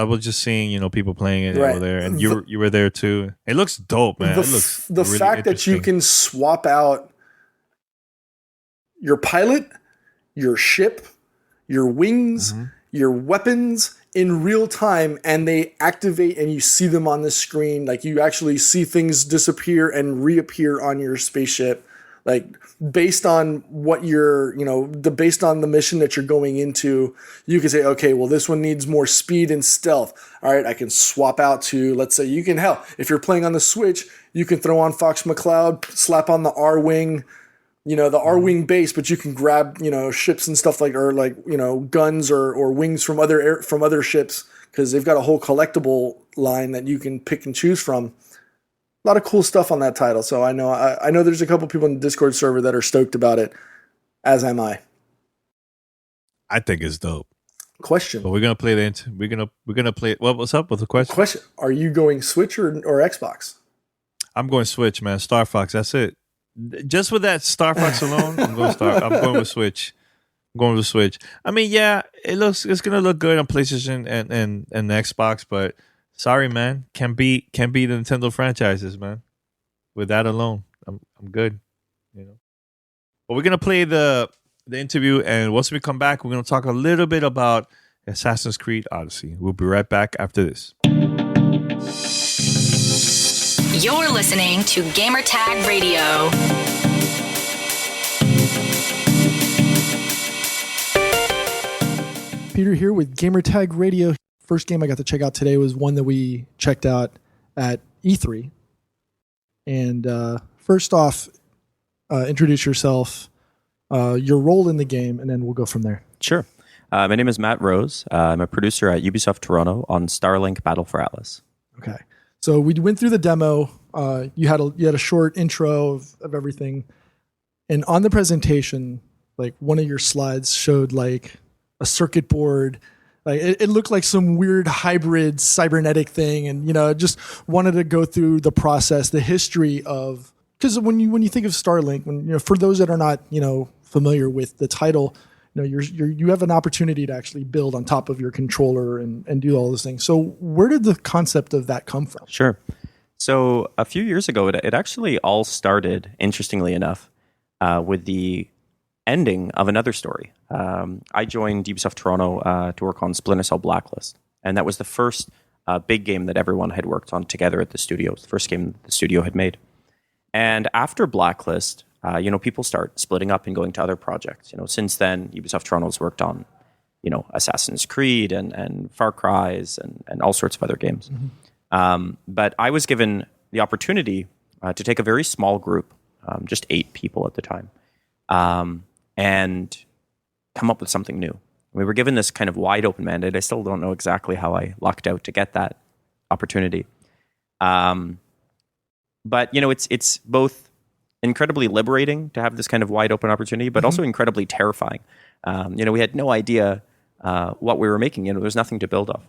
was just seeing people playing it over there, and you were there too. It looks dope, man. It looks the really fact that you can swap out your pilot, your ship, your wings, your weapons in real time, and they activate and you see them on the screen. Like, you actually see things disappear and reappear on your spaceship. Like, based on what based on the mission that you're going into, you can say, okay, well, this one needs more speed and stealth. All right, I can swap out to, let's say, if you're playing on the Switch, you can throw on Fox McCloud, slap on the R-Wing, the R-Wing base, but you can grab, ships and stuff guns or wings from other ships, because they've got a whole collectible line that you can pick and choose from. A lot of cool stuff on that title. So I know there's a couple people in the Discord server that are stoked about it, as am I. I think it's dope. Question. But we're gonna play we're gonna play. What's up with the question? Question. Are you going Switch or Xbox? I'm going Switch, man. Star Fox. That's it. Just with that Star Fox alone, I'm going with Switch. I mean, yeah, it's gonna look good on PlayStation and Xbox, but sorry, man, can't beat the Nintendo franchises, man. With that alone, I'm good. But we're gonna play the interview, and once we come back, we're gonna talk a little bit about Assassin's Creed Odyssey. We'll be right back after this. You're listening to Gamertag Radio. Peter here with Gamertag Radio. First game I got to check out today was one that we checked out at E3. And first off, introduce yourself, your role in the game, and then we'll go from there. Sure. My name is Matt Rose. I'm a producer at Ubisoft Toronto on Starlink Battle for Atlas. Okay. So we went through the demo. You had a short intro of everything. And on the presentation, like one of your slides showed like a circuit board. Like it looked like some weird hybrid cybernetic thing. And, just wanted to go through the process, the history of, because when you think of Starlink, for those that are not, familiar with the title, you have an opportunity to actually build on top of your controller and do all those things. So where did the concept of that come from? Sure. So a few years ago, it actually all started, interestingly enough, with the ending of another story. I joined Ubisoft Toronto to work on Splinter Cell Blacklist. And that was the first big game that everyone had worked on together at the studio. It was the first game the studio had made. And after Blacklist, people start splitting up and going to other projects. Since then, Ubisoft Toronto's worked on, Assassin's Creed and Far Cry's and all sorts of other games. Mm-hmm. But I was given the opportunity to take a very small group, just 8 people at the time, and come up with something new. We were given this kind of wide open mandate. I still don't know exactly how I lucked out to get that opportunity. But it's both incredibly liberating to have this kind of wide open opportunity, but also incredibly terrifying. We had no idea what we were making. There's nothing to build off.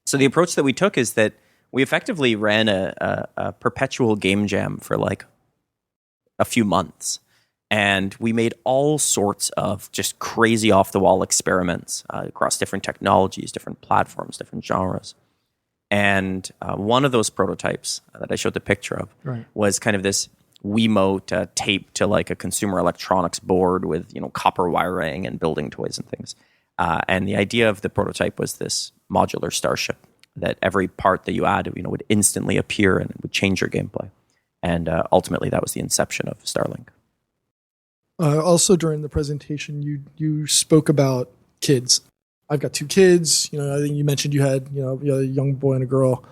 So the approach that we took is that we effectively ran a perpetual game jam for like a few months. And we made all sorts of just crazy off the wall experiments across different technologies, different platforms, different genres. And one of those prototypes that I showed the picture of was kind of this Wiimote taped to like a consumer electronics board with copper wiring and building toys and things. And the idea of the prototype was this modular starship that every part that you add would instantly appear and would change your gameplay. And ultimately, that was the inception of Starlink. Also, during the presentation, you spoke about kids. I've got 2 kids. I think you mentioned you had a young boy and a girl.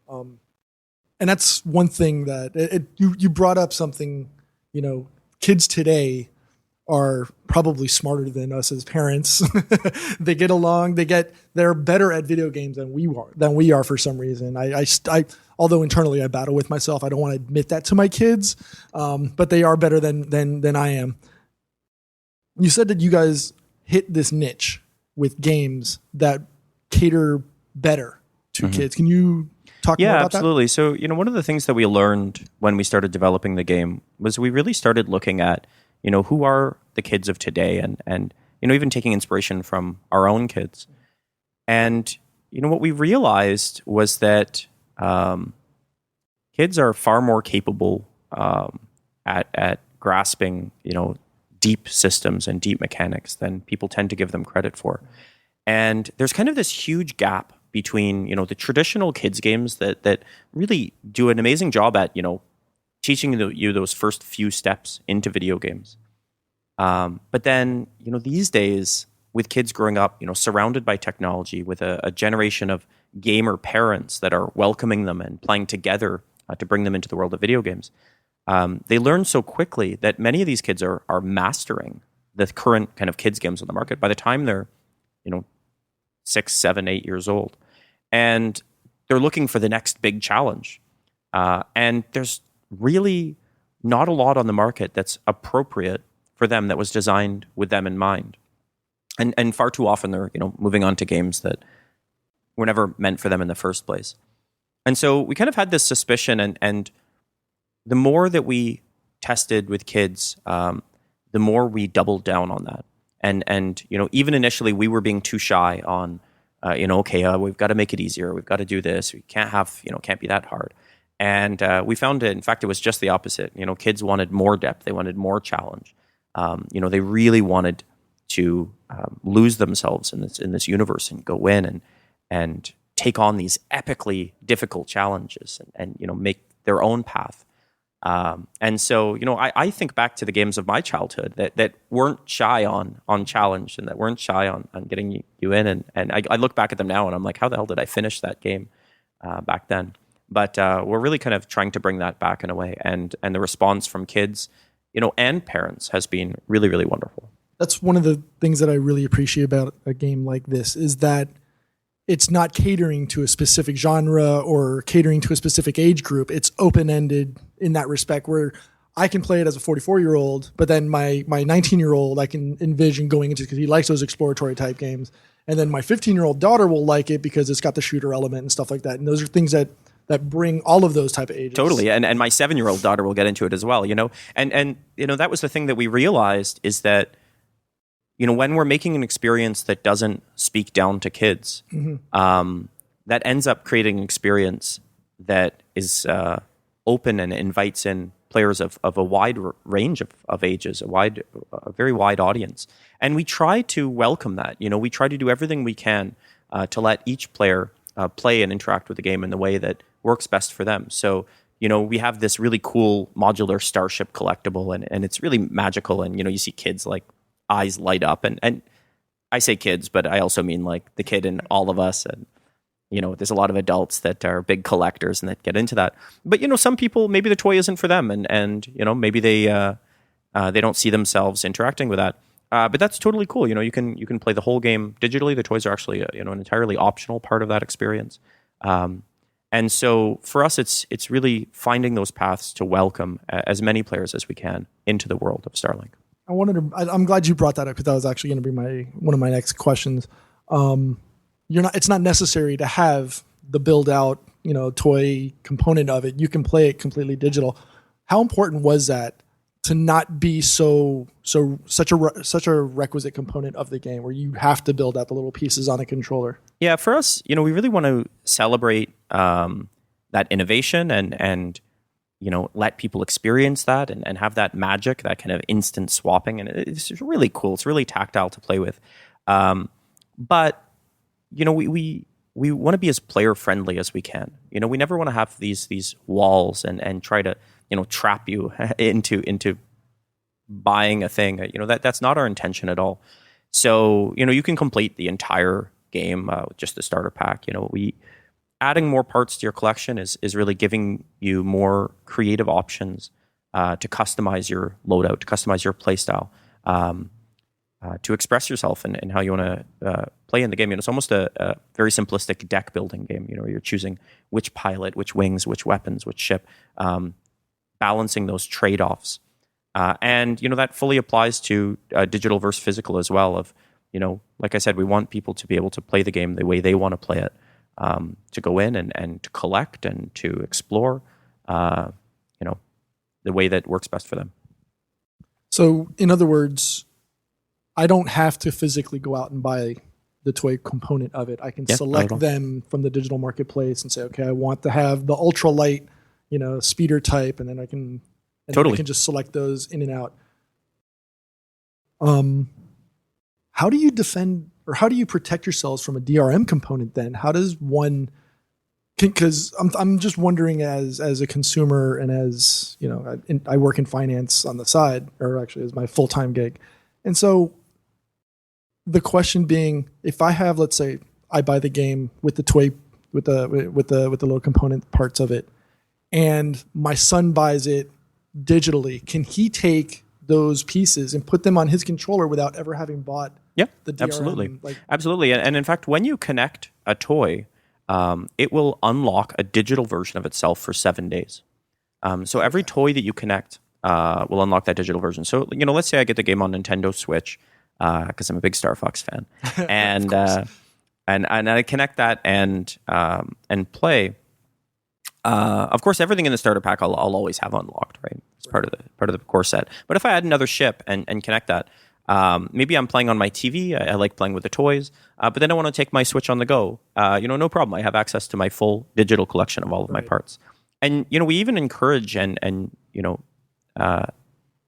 And that's one thing that you brought up something. Kids today are probably smarter than us as parents. They get along. They're better at video games than we are for some reason. I although internally I battle with myself. I don't want to admit that to my kids, but they are better than I am. You said that you guys hit this niche with games that cater better to kids. Can you talk more about absolutely. that? So, one of the things that we learned when we started developing the game was we really started looking at, who are the kids of today and even taking inspiration from our own kids. And, what we realized was that kids are far more capable at grasping, deep systems and deep mechanics than people tend to give them credit for. And there's kind of this huge gap between, the traditional kids games that really do an amazing job at, teaching you those first few steps into video games. But then, these days with kids growing up, surrounded by technology, with a generation of gamer parents that are welcoming them and playing together to bring them into the world of video games, they learn so quickly that many of these kids are mastering the current kind of kids games on the market by the time they're, 6, 7, 8 years old. And they're looking for the next big challenge. And there's really not a lot on the market that's appropriate for them that was designed with them in mind. And far too often they're, moving on to games that were never meant for them in the first place. And so we kind of had this suspicion, and the more that we tested with kids, the more we doubled down on that. And even initially we were being too shy on, we've got to make it easier. We've got to do this. We can't have, can't be that hard. And we found it, in fact, it was just the opposite. Kids wanted more depth. They wanted more challenge. They really wanted to lose themselves in this universe and go in and take on these epically difficult challenges and make their own path. And so, I think back to the games of my childhood that weren't shy on challenge and that weren't shy on getting you in. And I look back at them now and I'm like, how the hell did I finish that game back then? But we're really kind of trying to bring that back in a way. And the response from kids and parents has been really, really wonderful. That's one of the things that I really appreciate about a game like this is that it's not catering to a specific genre or catering to a specific age group. It's open-ended in that respect where I can play it as a 44-year-old, but then my 19-year-old I can envision going into because he likes those exploratory type games. And then my 15-year-old daughter will like it because it's got the shooter element and stuff like that. And those are things that bring all of those type of ages. Totally. And my 7-year-old daughter will get into it as well, And that was the thing that we realized is that when we're making an experience that doesn't speak down to kids, that ends up creating an experience that is open and invites in players of a wide range of ages, a very wide audience. And we try to welcome that. We try to do everything we can to let each player play and interact with the game in the way that works best for them. So, we have this really cool modular starship collectible, and it's really magical. And, you see kids like eyes light up, and I say kids, but I also mean like the kid in all of us. And there's a lot of adults that are big collectors and that get into that. But some people, maybe the toy isn't for them, and maybe they don't see themselves interacting with that. But that's totally cool. You can play the whole game digitally. The toys are actually an entirely optional part of that experience. And so for us, it's really finding those paths to welcome as many players as we can into the world of Starlink. I'm glad you brought that up because that was actually going to be one of my next questions. It's not necessary to have the build out, toy component of it. You can play it completely digital. How important was that to not be such a requisite component of the game where you have to build out the little pieces on a controller? Yeah, for us, we really want to celebrate that innovation and let people experience that and have that magic, that kind of instant swapping. And it's really cool. It's really tactile to play with. But, we want to be as player friendly as we can. We never want to have these walls and try to, trap you into buying a thing. That's not our intention at all. So, you can complete the entire game with just the starter pack. Adding more parts to your collection is really giving you more creative options to customize your loadout, to customize your playstyle, to express yourself and how you want to play in the game. It's almost a very simplistic deck building game. You're choosing which pilot, which wings, which weapons, which ship, balancing those trade-offs. And that fully applies to digital versus physical as well. Of like I said, we want people to be able to play the game the way they want to play it. To go in and to collect and to explore, the way that works best for them. So, in other words, I don't have to physically go out and buy the toy component of it. I can select them from the digital marketplace and say, okay, I want to have the ultralight, speeder type, and then I can just select those in and out. How do you defend or how do you protect yourselves from a DRM component then? How does one, because I'm just wondering as a consumer and as, I work in finance on the side, or actually as my full-time gig. And so the question being, if I have, let's say I buy the game with the toy, with the little component parts of it, and my son buys it digitally, can he take those pieces and put them on his controller without ever having bought the DRM? Absolutely. Absolutely. And in fact, when you connect a toy, it will unlock a digital version of itself for 7 days. So every toy that you connect will unlock that digital version. So, let's say I get the game on Nintendo Switch because I'm a big Star Fox fan. And and I connect that and play. Of course, everything in the starter pack I'll always have unlocked, right? It's part of the core set. But if I add another ship and connect that, maybe I'm playing on my TV. I like playing with the toys, but then I want to take my Switch on the go. No problem. I have access to my full digital collection of all of my parts. And we even encourage and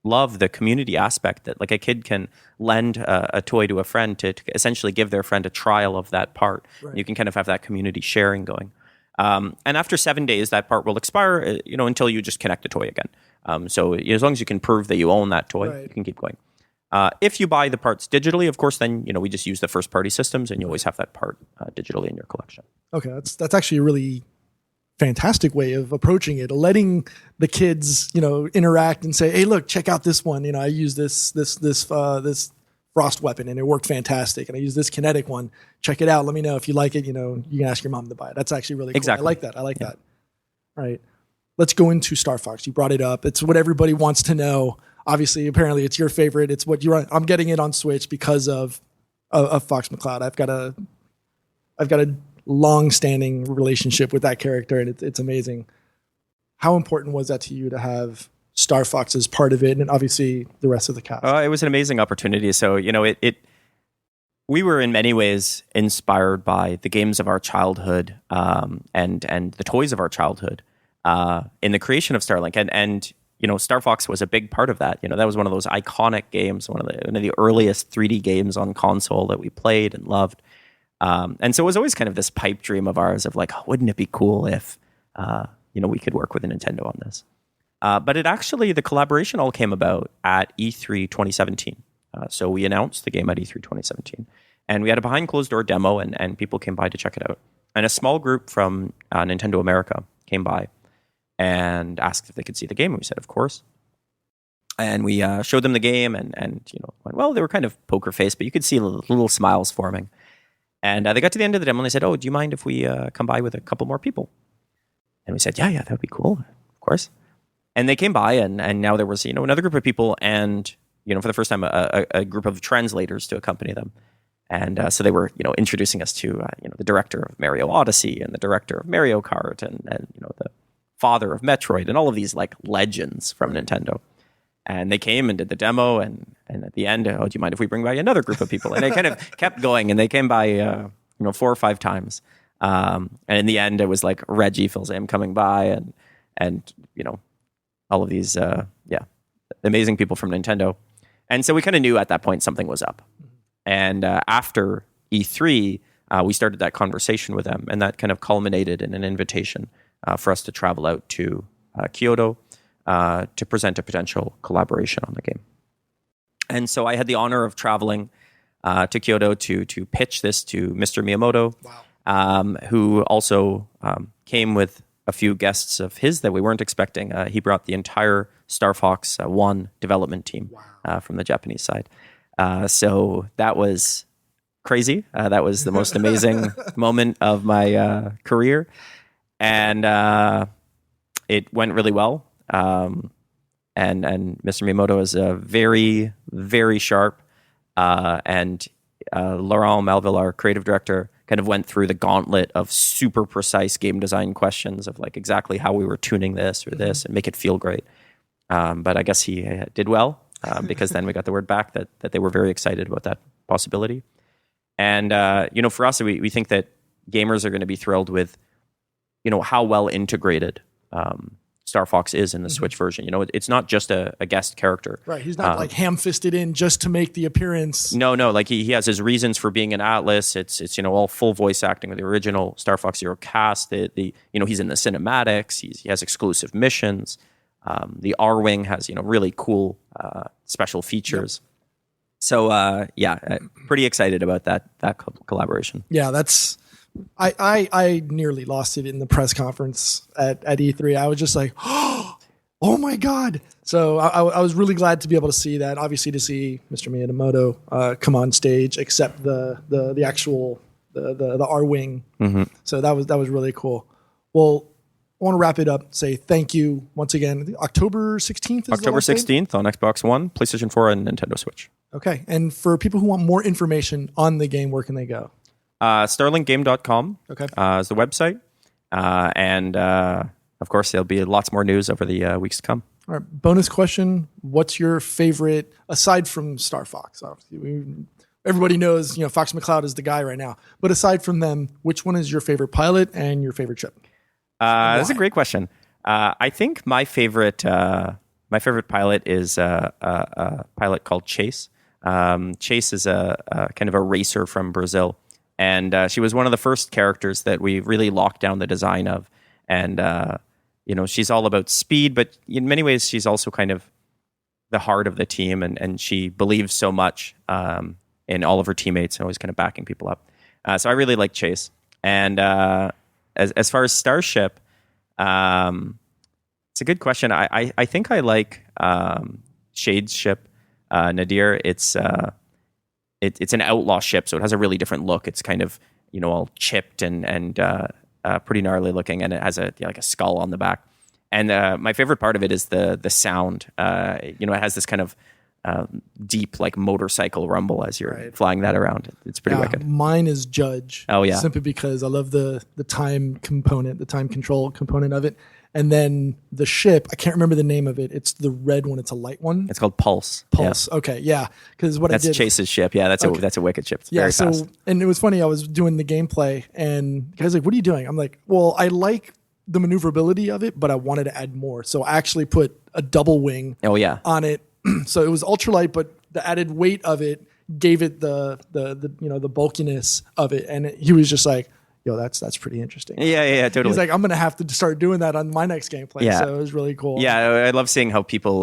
love the community aspect that like a kid can lend a toy to a friend to essentially give their friend a trial of that part. Right. You can kind of have that community sharing going. And after 7 days, that part will expire, until you just connect the toy again. So as long as you can prove that you own that toy, you can keep going. If you buy the parts digitally, of course, then we just use the first-party systems, and you always have that part digitally in your collection. Okay, that's actually a really fantastic way of approaching it, letting the kids, interact and say, "Hey, look, check out this one. I use this frost weapon and it worked fantastic. And I use this kinetic one. Check it out. Let me know if you like it. You can ask your mom to buy it." That's actually really cool. Exactly. I like that. All right. Let's go into Star Fox. You brought it up. It's what everybody wants to know. Obviously, apparently it's your favorite. It's what I'm getting it on Switch because of Fox McCloud. I've got a long-standing relationship with that character, and it's amazing. How important was that to you to have Star Fox as part of it, and obviously the rest of the cast? It was an amazing opportunity. So, we were in many ways inspired by the games of our childhood, and the toys of our childhood, in the creation of Starlink. And Star Fox was a big part of that. That was one of those iconic games, one of the earliest 3D games on console that we played and loved. And so it was always kind of this pipe dream of ours of like, wouldn't it be cool if, we could work with a Nintendo on this? But the collaboration all came about at E3 2017. So we announced the game at E3 2017. And we had a behind closed door demo, and people came by to check it out. And a small group from Nintendo America came by and asked if they could see the game. And we said, of course. And we showed them the game, and went, well, they were kind of poker faced, but you could see little smiles forming. And they got to the end of the demo, and they said, "Oh, do you mind if we come by with a couple more people?" And we said, yeah, that would be cool, of course. And they came by, and now there was another group of people, and for the first time a group of translators to accompany them. And so they were introducing us to the director of Mario Odyssey and the director of Mario Kart and the father of Metroid and all of these like legends from Nintendo. And they came and did the demo, and at the end, "Oh, do you mind if we bring by another group of people?" And they kind of kept going, and they came by 4 or 5 times. And in the end, it was like Reggie Fils-Aime coming by, and all of these amazing people from Nintendo. And so we kind of knew at that point something was up. And after E3, we started that conversation with them, and that kind of culminated in an invitation for us to travel out to Kyoto to present a potential collaboration on the game. And so I had the honor of traveling to Kyoto to pitch this to Mr. Miyamoto, who also came with a few guests of his that we weren't expecting. He brought the entire Star Fox 1 development team from the Japanese side. So that was crazy. That was the most amazing moment of my career. And it went really well. And Mr. Miyamoto is very, very sharp. And Laurent Melville, our creative director, kind of went through the gauntlet of super precise game design questions of like exactly how we were tuning this or this and make it feel great. But I guess he did well because then we got the word back that they were very excited about that possibility. And, for us, we think that gamers are going to be thrilled with, how well integrated Star Fox is in the Switch version. It's not just a guest character. Right. He's not like ham-fisted in just to make the appearance. No. Like he has his reasons for being an Atlas. It's all full voice acting with the original Star Fox Zero cast. He's in the cinematics. He has exclusive missions. The R-Wing has, really cool special features. Yep. So, pretty excited about that collaboration. Yeah, I nearly lost it in the press conference at E3. I was just like, oh my God. So I was really glad to be able to see that. Obviously to see Mr. Miyamoto come on stage, accept the actual the R-Wing. Mm-hmm. So that was really cool. Well, I want to wrap it up. Say thank you once again. October 16th is October 16th on Xbox One, PlayStation 4, and Nintendo Switch. Okay. And for people who want more information on the game, where can they go? StarlinkGame.com is the website. And of course, there'll be lots more news over the weeks to come. All right. Bonus question. What's your favorite, aside from Star Fox? Obviously, everybody knows, Fox McCloud is the guy right now. But aside from them, which one is your favorite pilot and your favorite ship? That's a great question. I think my favorite pilot is a pilot called Chase. Chase is a kind of a racer from Brazil. And she was one of the first characters that we really locked down the design of. And, she's all about speed, but in many ways, she's also kind of the heart of the team. And she believes so much in all of her teammates and always kind of backing people up. So I really like Chase. And as far as Starship, It's a good question. I think I like Shade's ship, Nadir. It's an outlaw ship, so it has a really different look. It's kind of all chipped and pretty gnarly looking, and it has like a skull on the back. And my favorite part of it is the sound. It has this kind of deep like motorcycle rumble as you're flying that around. It's pretty wicked. Mine is Judge. Oh yeah, simply because I love the time component, the time control component of it. And then the ship, I can't remember the name of it. It's the red one. It's a light one. It's called Pulse. Pulse. Yeah. Okay, yeah. Because that's Chase's ship. Yeah, that's a wicked ship. It's very fast. And it was funny. I was doing the gameplay, and the guy's like, "What are you doing?" I'm like, "Well, I like the maneuverability of it, but I wanted to add more. So I actually put a double wing. On it, so it was ultralight, but the added weight of it gave it the bulkiness of it. And he was just like, yo, that's pretty interesting. Yeah, totally. He's like, I'm going to have to start doing that on my next gameplay. Yeah. So it was really cool. Yeah, I love seeing how people,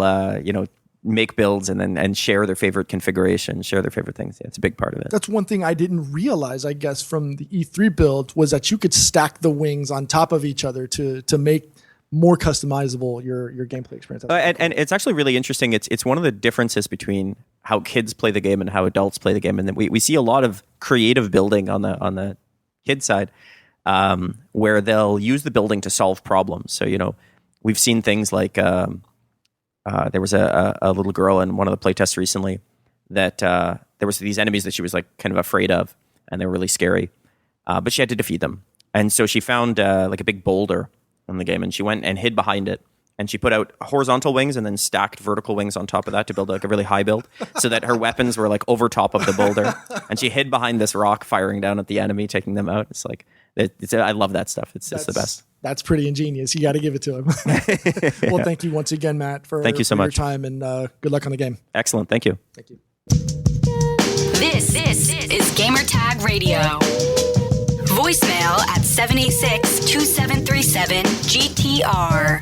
make builds and share their favorite configuration, share their favorite things. Yeah, it's a big part of it. That's one thing I didn't realize, I guess, from the E3 build was that you could stack the wings on top of each other to make more customizable your gameplay experience. And it's actually really interesting. It's one of the differences between how kids play the game and how adults play the game. And we see a lot of creative building on the kid side, where they'll use the building to solve problems. So, we've seen things like there was a little girl in one of the playtests recently that there was these enemies that she was like kind of afraid of, and they were really scary, but she had to defeat them. And so she found like a big boulder in the game, and she went and hid behind it. And she put out horizontal wings and then stacked vertical wings on top of that to build like a really high build, so that her weapons were like over top of the boulder. And she hid behind this rock, firing down at the enemy, taking them out. It's like, I love that stuff. It's the best. That's pretty ingenious. You got to give it to him. Well, thank you once again, Matt, for so much your time, and good luck on the game. Excellent. Thank you. Thank you. This is Gamertag Radio. Voicemail at 786-2737-GTR.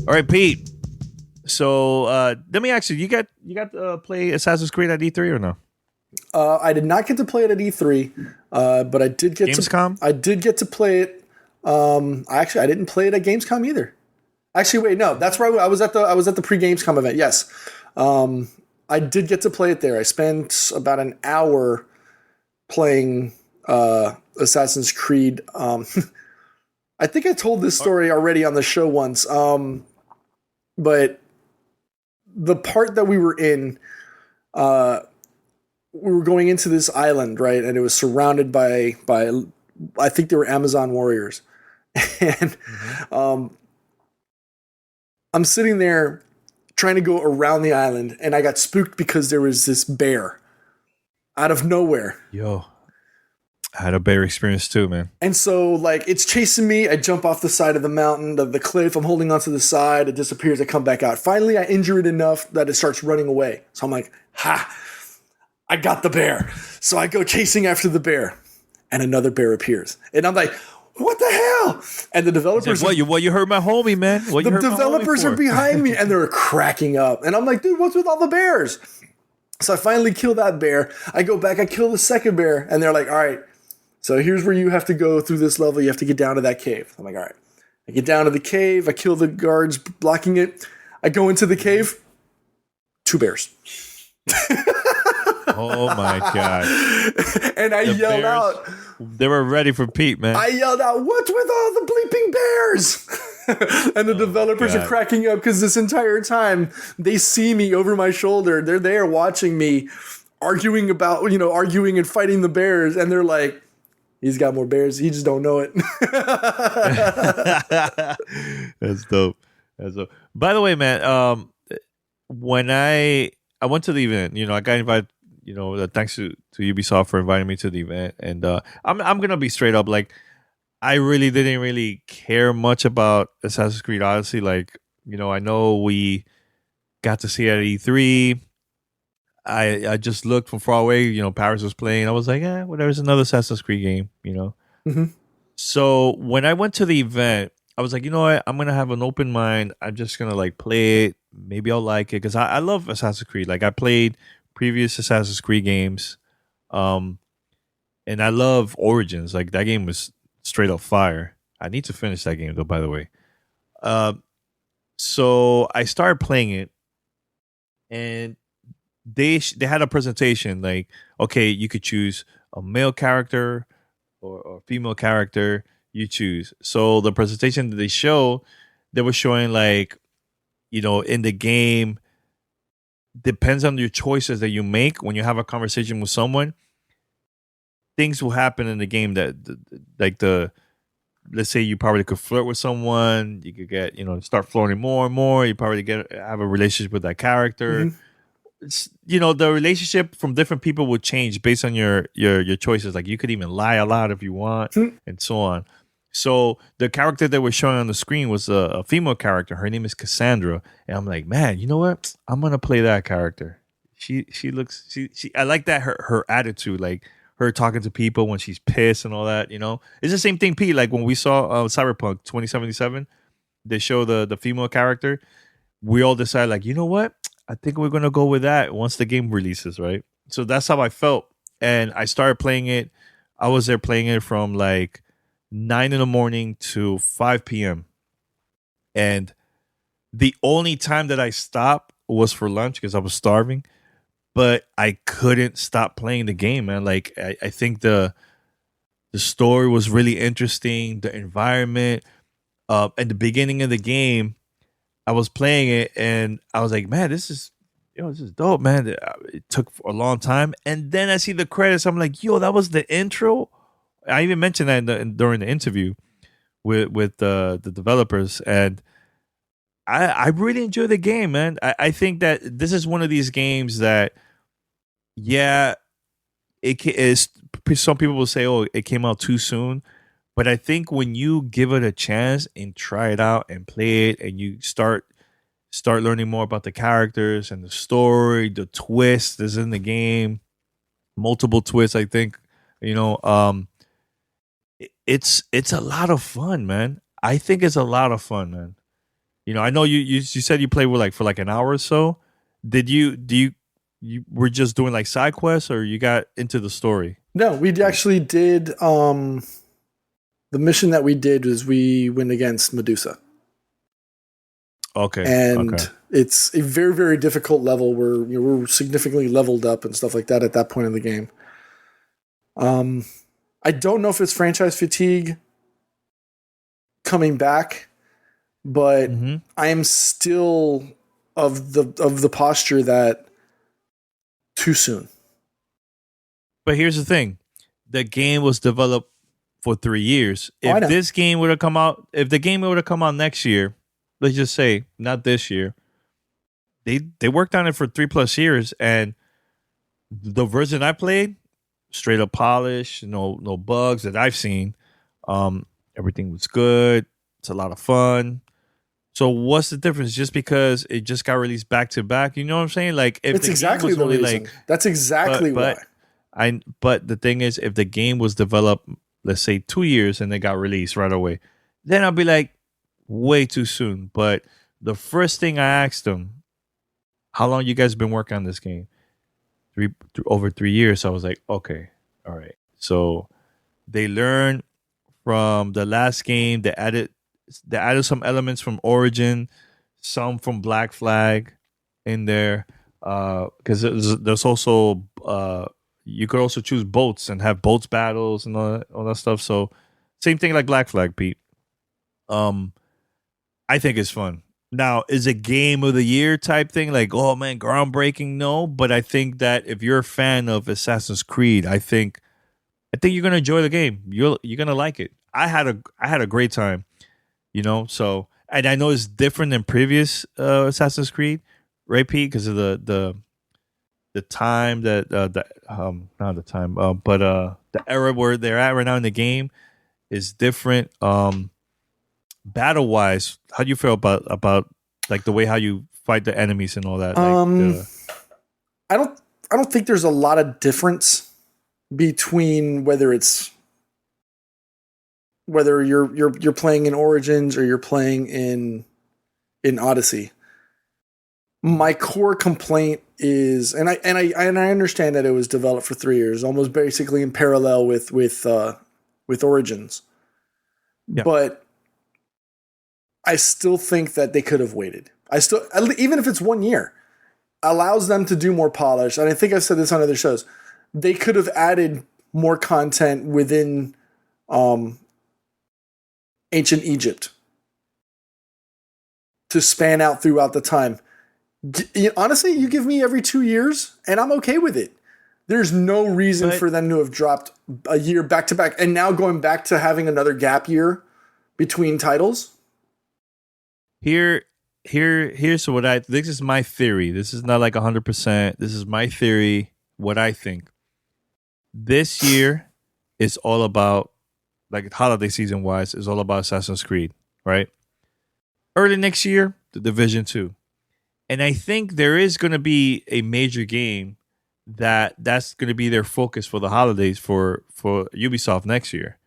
All right, Pete. So let me ask you: you got to play Assassin's Creed at E3 or no? I did not get to play it at E3, but I did get Gamescom? I did get to play it. I didn't play it at Gamescom either. Actually, wait, no, that's right. I was at the pre-Gamescom event. Yes, I did get to play it there. I spent about an hour playing Assassin's Creed. I think I told this story already on the show once. But the part that we were in, we were going into this island, right? And it was surrounded by I think they were Amazon warriors. And I'm sitting there trying to go around the island, and I got spooked because there was this bear out of nowhere. Yo, I had a bear experience too, man. And so, like, it's chasing me. I jump off the side of the mountain, the cliff. I'm holding onto the side. It disappears. I come back out. Finally, I injure it enough that it starts running away. So I'm like, ha, I got the bear. So I go chasing after the bear, and another bear appears. And I'm like, what the hell? And the developers... Like, what you hurt my homie, man? The developers are behind me, and they're cracking up. And I'm like, dude, what's with all the bears? So I finally kill that bear. I go back, I kill the second bear, and they're like, all right, so here's where you have to go through this level. You have to get down to that cave. I'm like, all right. I get down to the cave. I kill the guards blocking it. I go into the cave. 2 bears. Oh my God. And I yelled out. They were ready for Pete, man. I yelled out, what's with all the bleeping bears? And the developers are cracking up because this entire time they see me over my shoulder. They're there watching me arguing and fighting the bears. And they're like, he's got more bears. He just don't know it. That's dope. By the way, man, when I went to the event, I got invited, thanks to Ubisoft for inviting me to the event. And I'm going to be straight up. Like, I really didn't really care much about Assassin's Creed Odyssey. Like, I know we got to see it at E3. I just looked from far away. Paris was playing. I was like, whatever. It's another Assassin's Creed game. Mm-hmm. So when I went to the event, I was like, you know what? I'm gonna have an open mind. I'm just gonna like play it. Maybe I'll like it because I love Assassin's Creed. Like I played previous Assassin's Creed games, And I love Origins. Like that game was straight up fire. I need to finish that game though, by the way. So I started playing it, and they had a presentation like, okay, you could choose a male character or female character. You choose. So the presentation that they were showing like, in the game, depends on your choices that you make when you have a conversation with someone. Things will happen in the game that like let's say you probably could flirt with someone, you could get, start flirting more and more, you probably have a relationship with that character. Mm-hmm. It's, the relationship from different people will change based on your choices. Like you could even lie a lot if you want, and so on. So the character that we're showing on the screen was a female character. Her name is Cassandra, and I'm like, man, you know what? I'm gonna play that character. She looks I like that her attitude, like her talking to people when she's pissed and all that. It's the same thing, Pete. Like when we saw Cyberpunk 2077, they show the female character. We all decided, like, you know what? I think we're gonna go with that once the game releases, right? So that's how I felt, and I started playing it. I was there playing it from like 9 a.m. to 5 p.m. And the only time that I stopped was for lunch because I was starving. But I couldn't stop playing the game, man. Like I think the story was really interesting. The environment, at the beginning of the game, I was playing it and I was like, man, this is dope, man. It took a long time, and then I see the credits. I'm like, yo, that was the intro. I even mentioned that during the interview with the developers, and I really enjoy the game, man. I think that this is one of these games that, yeah, it is. Some people will say, "Oh, it came out too soon," but I think when you give it a chance and try it out and play it, and you start learning more about the characters and the story, the twist is in the game, multiple twists. I think it's a lot of fun, man. I think it's a lot of fun, man. I know you said you played for like an hour or so. You were just doing like side quests, or you got into the story? No, we actually did. The mission that we did was we went against Medusa. Okay. And it's a very, very difficult level where we're significantly leveled up and stuff like that at that point in the game. I don't know if it's franchise fatigue coming back, but I am still of the posture that too soon. But here's the thing: the game was developed for 3 years. If this game would have come out, if the game would have come out next year, let's just say not this year, they worked on it for 3+ years, and the version I played, straight up polished, no bugs that I've seen. Everything was good. It's a lot of fun. So what's the difference? Just because it just got released back to back, you know what I'm saying? Like if it's exactly the reason. Like, that's exactly why. But the thing is, if the game was developed, let's say 2 years, and it got released right away, then I'll be like, way too soon. But the first thing I asked them, how long you guys been working on this game? Over 3 years. So I was like, okay, all right. So they learned from the last game. They added some elements from Origin, some from Black Flag in there. Because there's also you could also choose boats and have boats battles and all that stuff. So same thing like Black Flag, Pete. I think it's fun. Now, is it game of the year type thing? Like, oh man, groundbreaking? No, but I think that if you're a fan of Assassin's Creed, I think you're gonna enjoy the game. You're gonna like it. I had a great time, So, and I know it's different than previous Assassin's Creed, right, Pete? Because of the time that not the time, but the era where they're at right now in the game is different. Battle wise, how do you feel about like the way how you fight the enemies and all that? I don't think there's a lot of difference between whether you're playing in Origins or you're playing in Odyssey. My core complaint is, and I understand that it was developed for 3 years, almost basically in parallel with Origins, but I still think that they could have waited. Even if it's 1 year, allows them to do more polish. And I think I've said this on other shows. They could have added more content within ancient Egypt to span out throughout the time. Honestly, you give me every 2 years and I'm okay with it. There's no reason for them to have dropped a year back to back and now going back to having another gap year between titles. Here's what this is my theory. This is not like 100%. This is my theory, what I think. This year is all about, like holiday season wise, is all about Assassin's Creed, right? Early next year, The Division 2. And I think there is going to be a major game that's going to be their focus for the holidays for Ubisoft next year.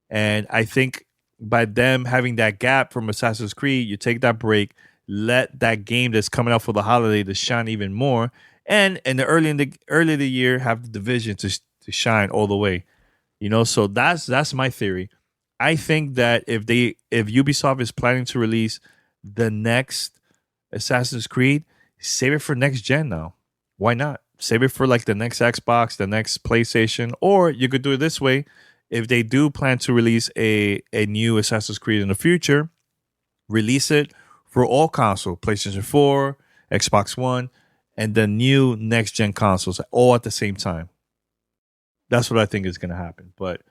And I think by them having that gap from Assassin's Creed, you take that break, let that game that's coming out for the holiday to shine even more, and in the early of the year have the Division to shine all the way. So that's my theory. I think that if Ubisoft is planning to release the next Assassin's Creed, save it for next gen now. Why not? Save it for like the next Xbox, the next PlayStation, or you could do it this way. If they do plan to release a new Assassin's Creed in the future, release it for all consoles, PlayStation 4, Xbox One, and the new next gen consoles all at the same time. That's what I think is going to happen. But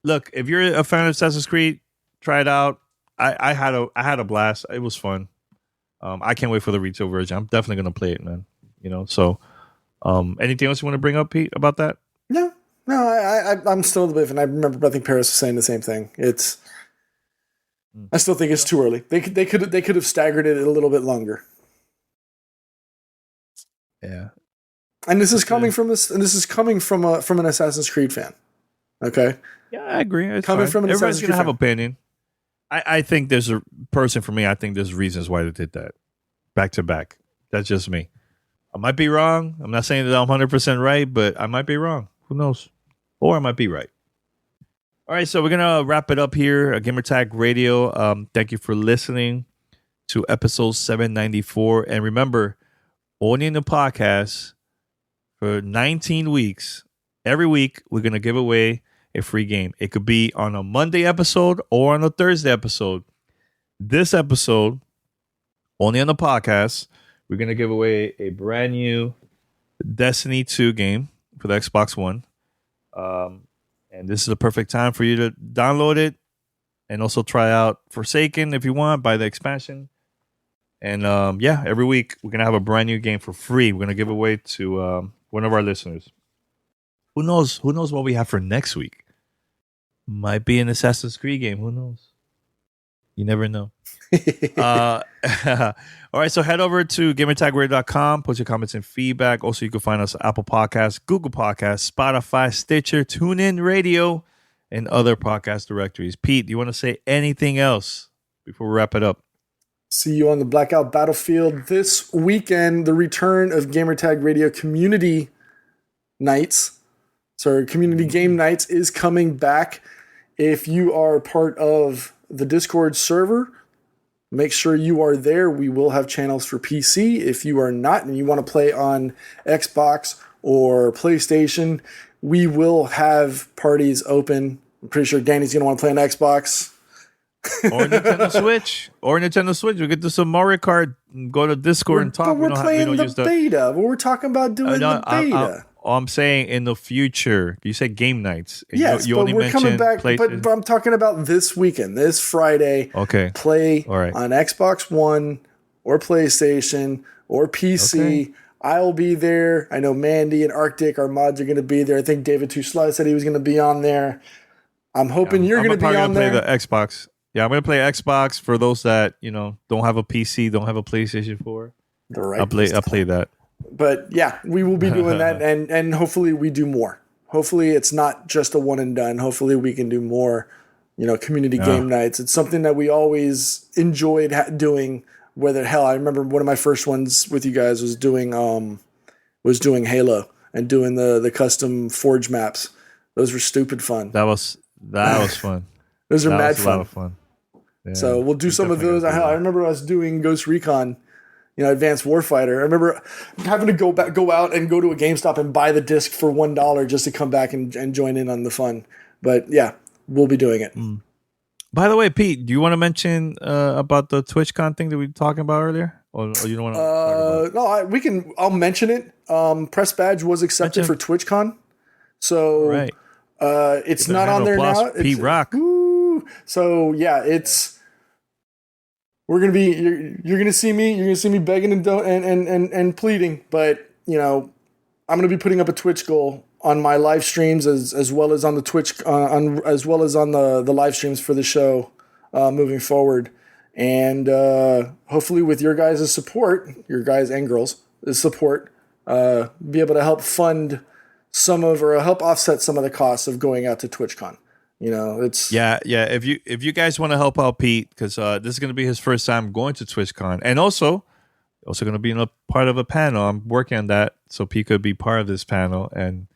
look, if you're a fan of Assassin's Creed, try it out. I had a blast. It was fun. I can't wait for the retail version. I'm definitely going to play it, man. So anything else you want to bring up, Pete, about that? No, I'm still a bit, and I remember I think Paris was saying the same thing. I still think it's too early. They could have staggered it a little bit longer. Yeah. And this is coming from an Assassin's Creed fan. Okay? Yeah, I agree. It's coming fine. from an Everybody's Assassin's going to have Creed opinion. I think there's a person for me. I think there's reasons why they did that back to back. That's just me. I might be wrong. I'm not saying that I'm 100% right, but I might be wrong. Who knows? Or I might be right. All right, so we're going to wrap it up here at Gamertag Radio. Thank you for listening to episode 794. And remember, only in the podcast for 19 weeks, every week, we're going to give away a free game. It could be on a Monday episode or on a Thursday episode. This episode, only on the podcast, we're going to give away a brand new Destiny 2 game for the Xbox One. And this is the perfect time for you to download it and also try out Forsaken if you want, buy the expansion. And every week we're going to have a brand new game for free. We're going to give away to one of our listeners. Who knows what we have for next week? Might be an Assassin's Creed game. Who knows? You never know. All right, so head over to gamertagradio.com. Put your comments and feedback. Also, you can find us on Apple Podcasts, Google Podcasts, Spotify, Stitcher, TuneIn Radio, and other podcast directories. Pete, do you want to say anything else before we wrap it up? See you on the Blackout Battlefield this weekend. The return of Gamertag Radio Community Nights. So Community Game Nights is coming back. If you are part of the Discord server, make sure you are there. We will have channels for PC. If you are not and you want to play on Xbox or PlayStation, we will have parties open. I'm pretty sure Danny's going to want to play on Xbox. Or Nintendo Switch. We get to some Mario Kart, go to Discord and talk. But we're playing the beta. But we're talking about doing the beta. I'm saying in the future. You said game nights. Yes, you but only we're coming back. PlayStation. But I'm talking about this weekend, this Friday. Okay. Play on Xbox One or PlayStation or PC. Okay. I'll be there. I know Mandy and Arctic, our mods, are going to be there. I think David Tusla said he was going to be on there. I'm hoping you're going to be on there. I'm going to play the Xbox. Yeah, I'm going to play Xbox for those that, don't have a PC, don't have a PlayStation 4. I'll play that. But yeah, we will be doing that, and hopefully we do more. Hopefully it's not just a one and done. Hopefully we can do more, community game nights. It's something that we always enjoyed doing whether I remember one of my first ones with you guys was doing Halo and doing the custom Forge maps. Those were stupid fun. That was fun. Those are mad fun. A lot of fun. Yeah, so we'll do some of those. I remember us doing Ghost Recon, Advanced Warfighter. I remember having to go out and go to a GameStop and buy the disc for $1 just to come back and join in on the fun. But yeah, we'll be doing it. By the way, Pete, do you want to mention about the TwitchCon thing that we were talking about earlier? Or you don't want to talk about it? No, I'll mention it. Press badge was accepted for TwitchCon. So right. It's not on there now. Pete Rock. So yeah, you're gonna see me begging and pleading, but I'm gonna be putting up a Twitch goal on my live streams as well as on the Twitch as well as on the live streams for the show moving forward, and hopefully with your guys' support, your guys and girls' support, be able to help fund help offset some of the costs of going out to TwitchCon. It's If you guys want to help out Pete, because this is going to be his first time going to TwitchCon, and also going to be in a part of a panel. I'm working on that, so Pete could be part of this panel and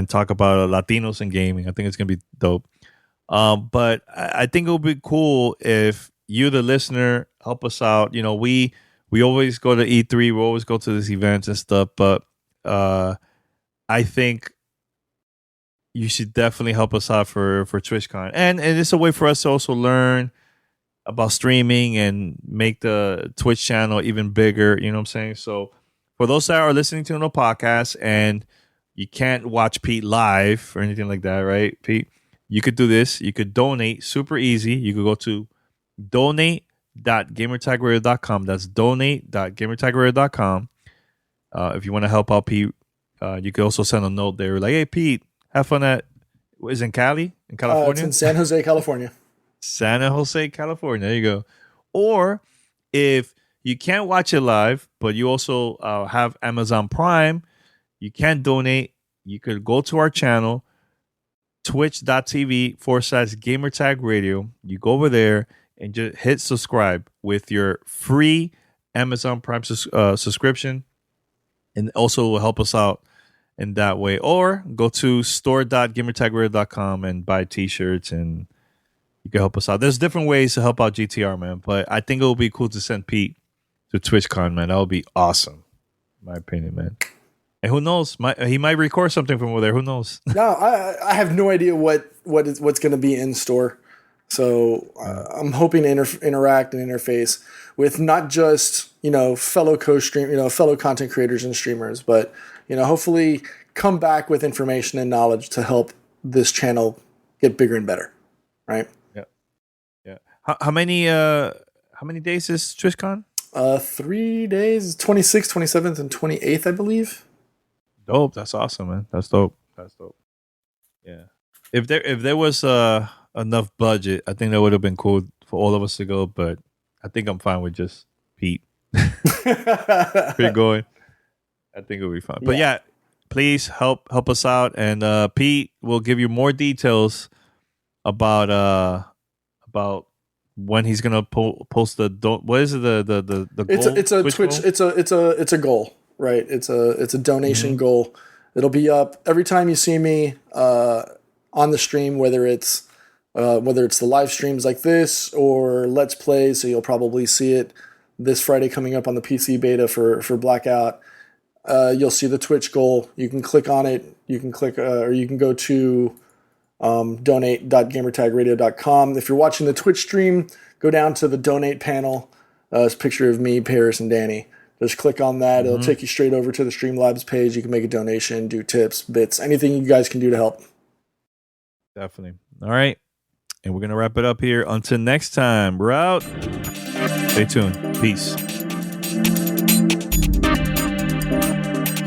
talk about Latinos in gaming. I think it's going to be dope. But I think it would be cool if you, the listener, help us out. We always go to E3, we always go to these events and stuff, but I think you should definitely help us out for TwitchCon. And it's a way for us to also learn about streaming and make the Twitch channel even bigger. You know what I'm saying? So for those that are listening to the podcast and you can't watch Pete live or anything like that, right, Pete? You could do this. You could donate. Super easy. You could go to donate.gamertagradio.com. That's donate.gamertagradio.com. If you want to help out Pete, you could also send a note there like, hey, Pete, have fun is in Cali? In California? It's in San Jose, California. San Jose, California. There you go. Or if you can't watch it live, but you also have Amazon Prime, you can donate. You could go to our channel, twitch.tv/gamertagradio. You go over there and just hit subscribe with your free Amazon Prime subscription, and also will help us out in that way. Or go to store.gamertagradio.com and buy t-shirts, and you can help us out. There's different ways to help out GTR, man, but I think it would be cool to send Pete to TwitchCon, man. That would be awesome, in my opinion, man. And who knows? He might record something from over there. Who knows? No, I have no idea what's going to be in store. So I'm hoping to interact and interface with not just fellow fellow content creators and streamers, but hopefully come back with information and knowledge to help this channel get bigger and better. Right? Yeah. How many days is TwitchCon? 3 days, 26th, 27th, and 28th, I believe. Dope. That's awesome, man. That's dope. Yeah. If there was enough budget, I think that would have been cool for all of us to go, but I think I'm fine with just Pete. We're going. I think it'll be fun. But yeah, please help us out, and Pete will give you more details about when he's gonna post the what is it the goal? It's a Twitch goal? it's a goal, right? It's a donation goal. It'll be up every time you see me on the stream, whether it's the live streams like this or Let's Play. So you'll probably see it this Friday coming up on the PC beta for Blackout. You'll see the Twitch goal. You can click on it. You can click or you can go to donate.gamertagradio.com. If you're watching the Twitch stream, go down to the donate panel. It's a picture of me, Paris, and Danny. Just click on that. It'll take you straight over to the Streamlabs page. You can make a donation, do tips, bits, anything you guys can do to help. Definitely. All right. And we're going to wrap it up here. Until next time, we're out. Stay tuned. Peace.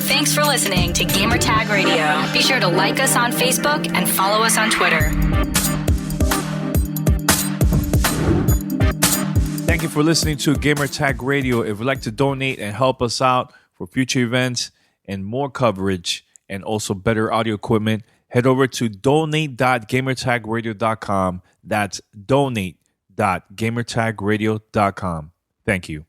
Thanks for listening to Gamertag Radio. Be sure to like us on Facebook and follow us on Twitter. Thank you for listening to Gamertag Radio. If you'd like to donate and help us out for future events and more coverage and also better audio equipment, head over to donate.gamertagradio.com. That's donate.gamertagradio.com. Thank you.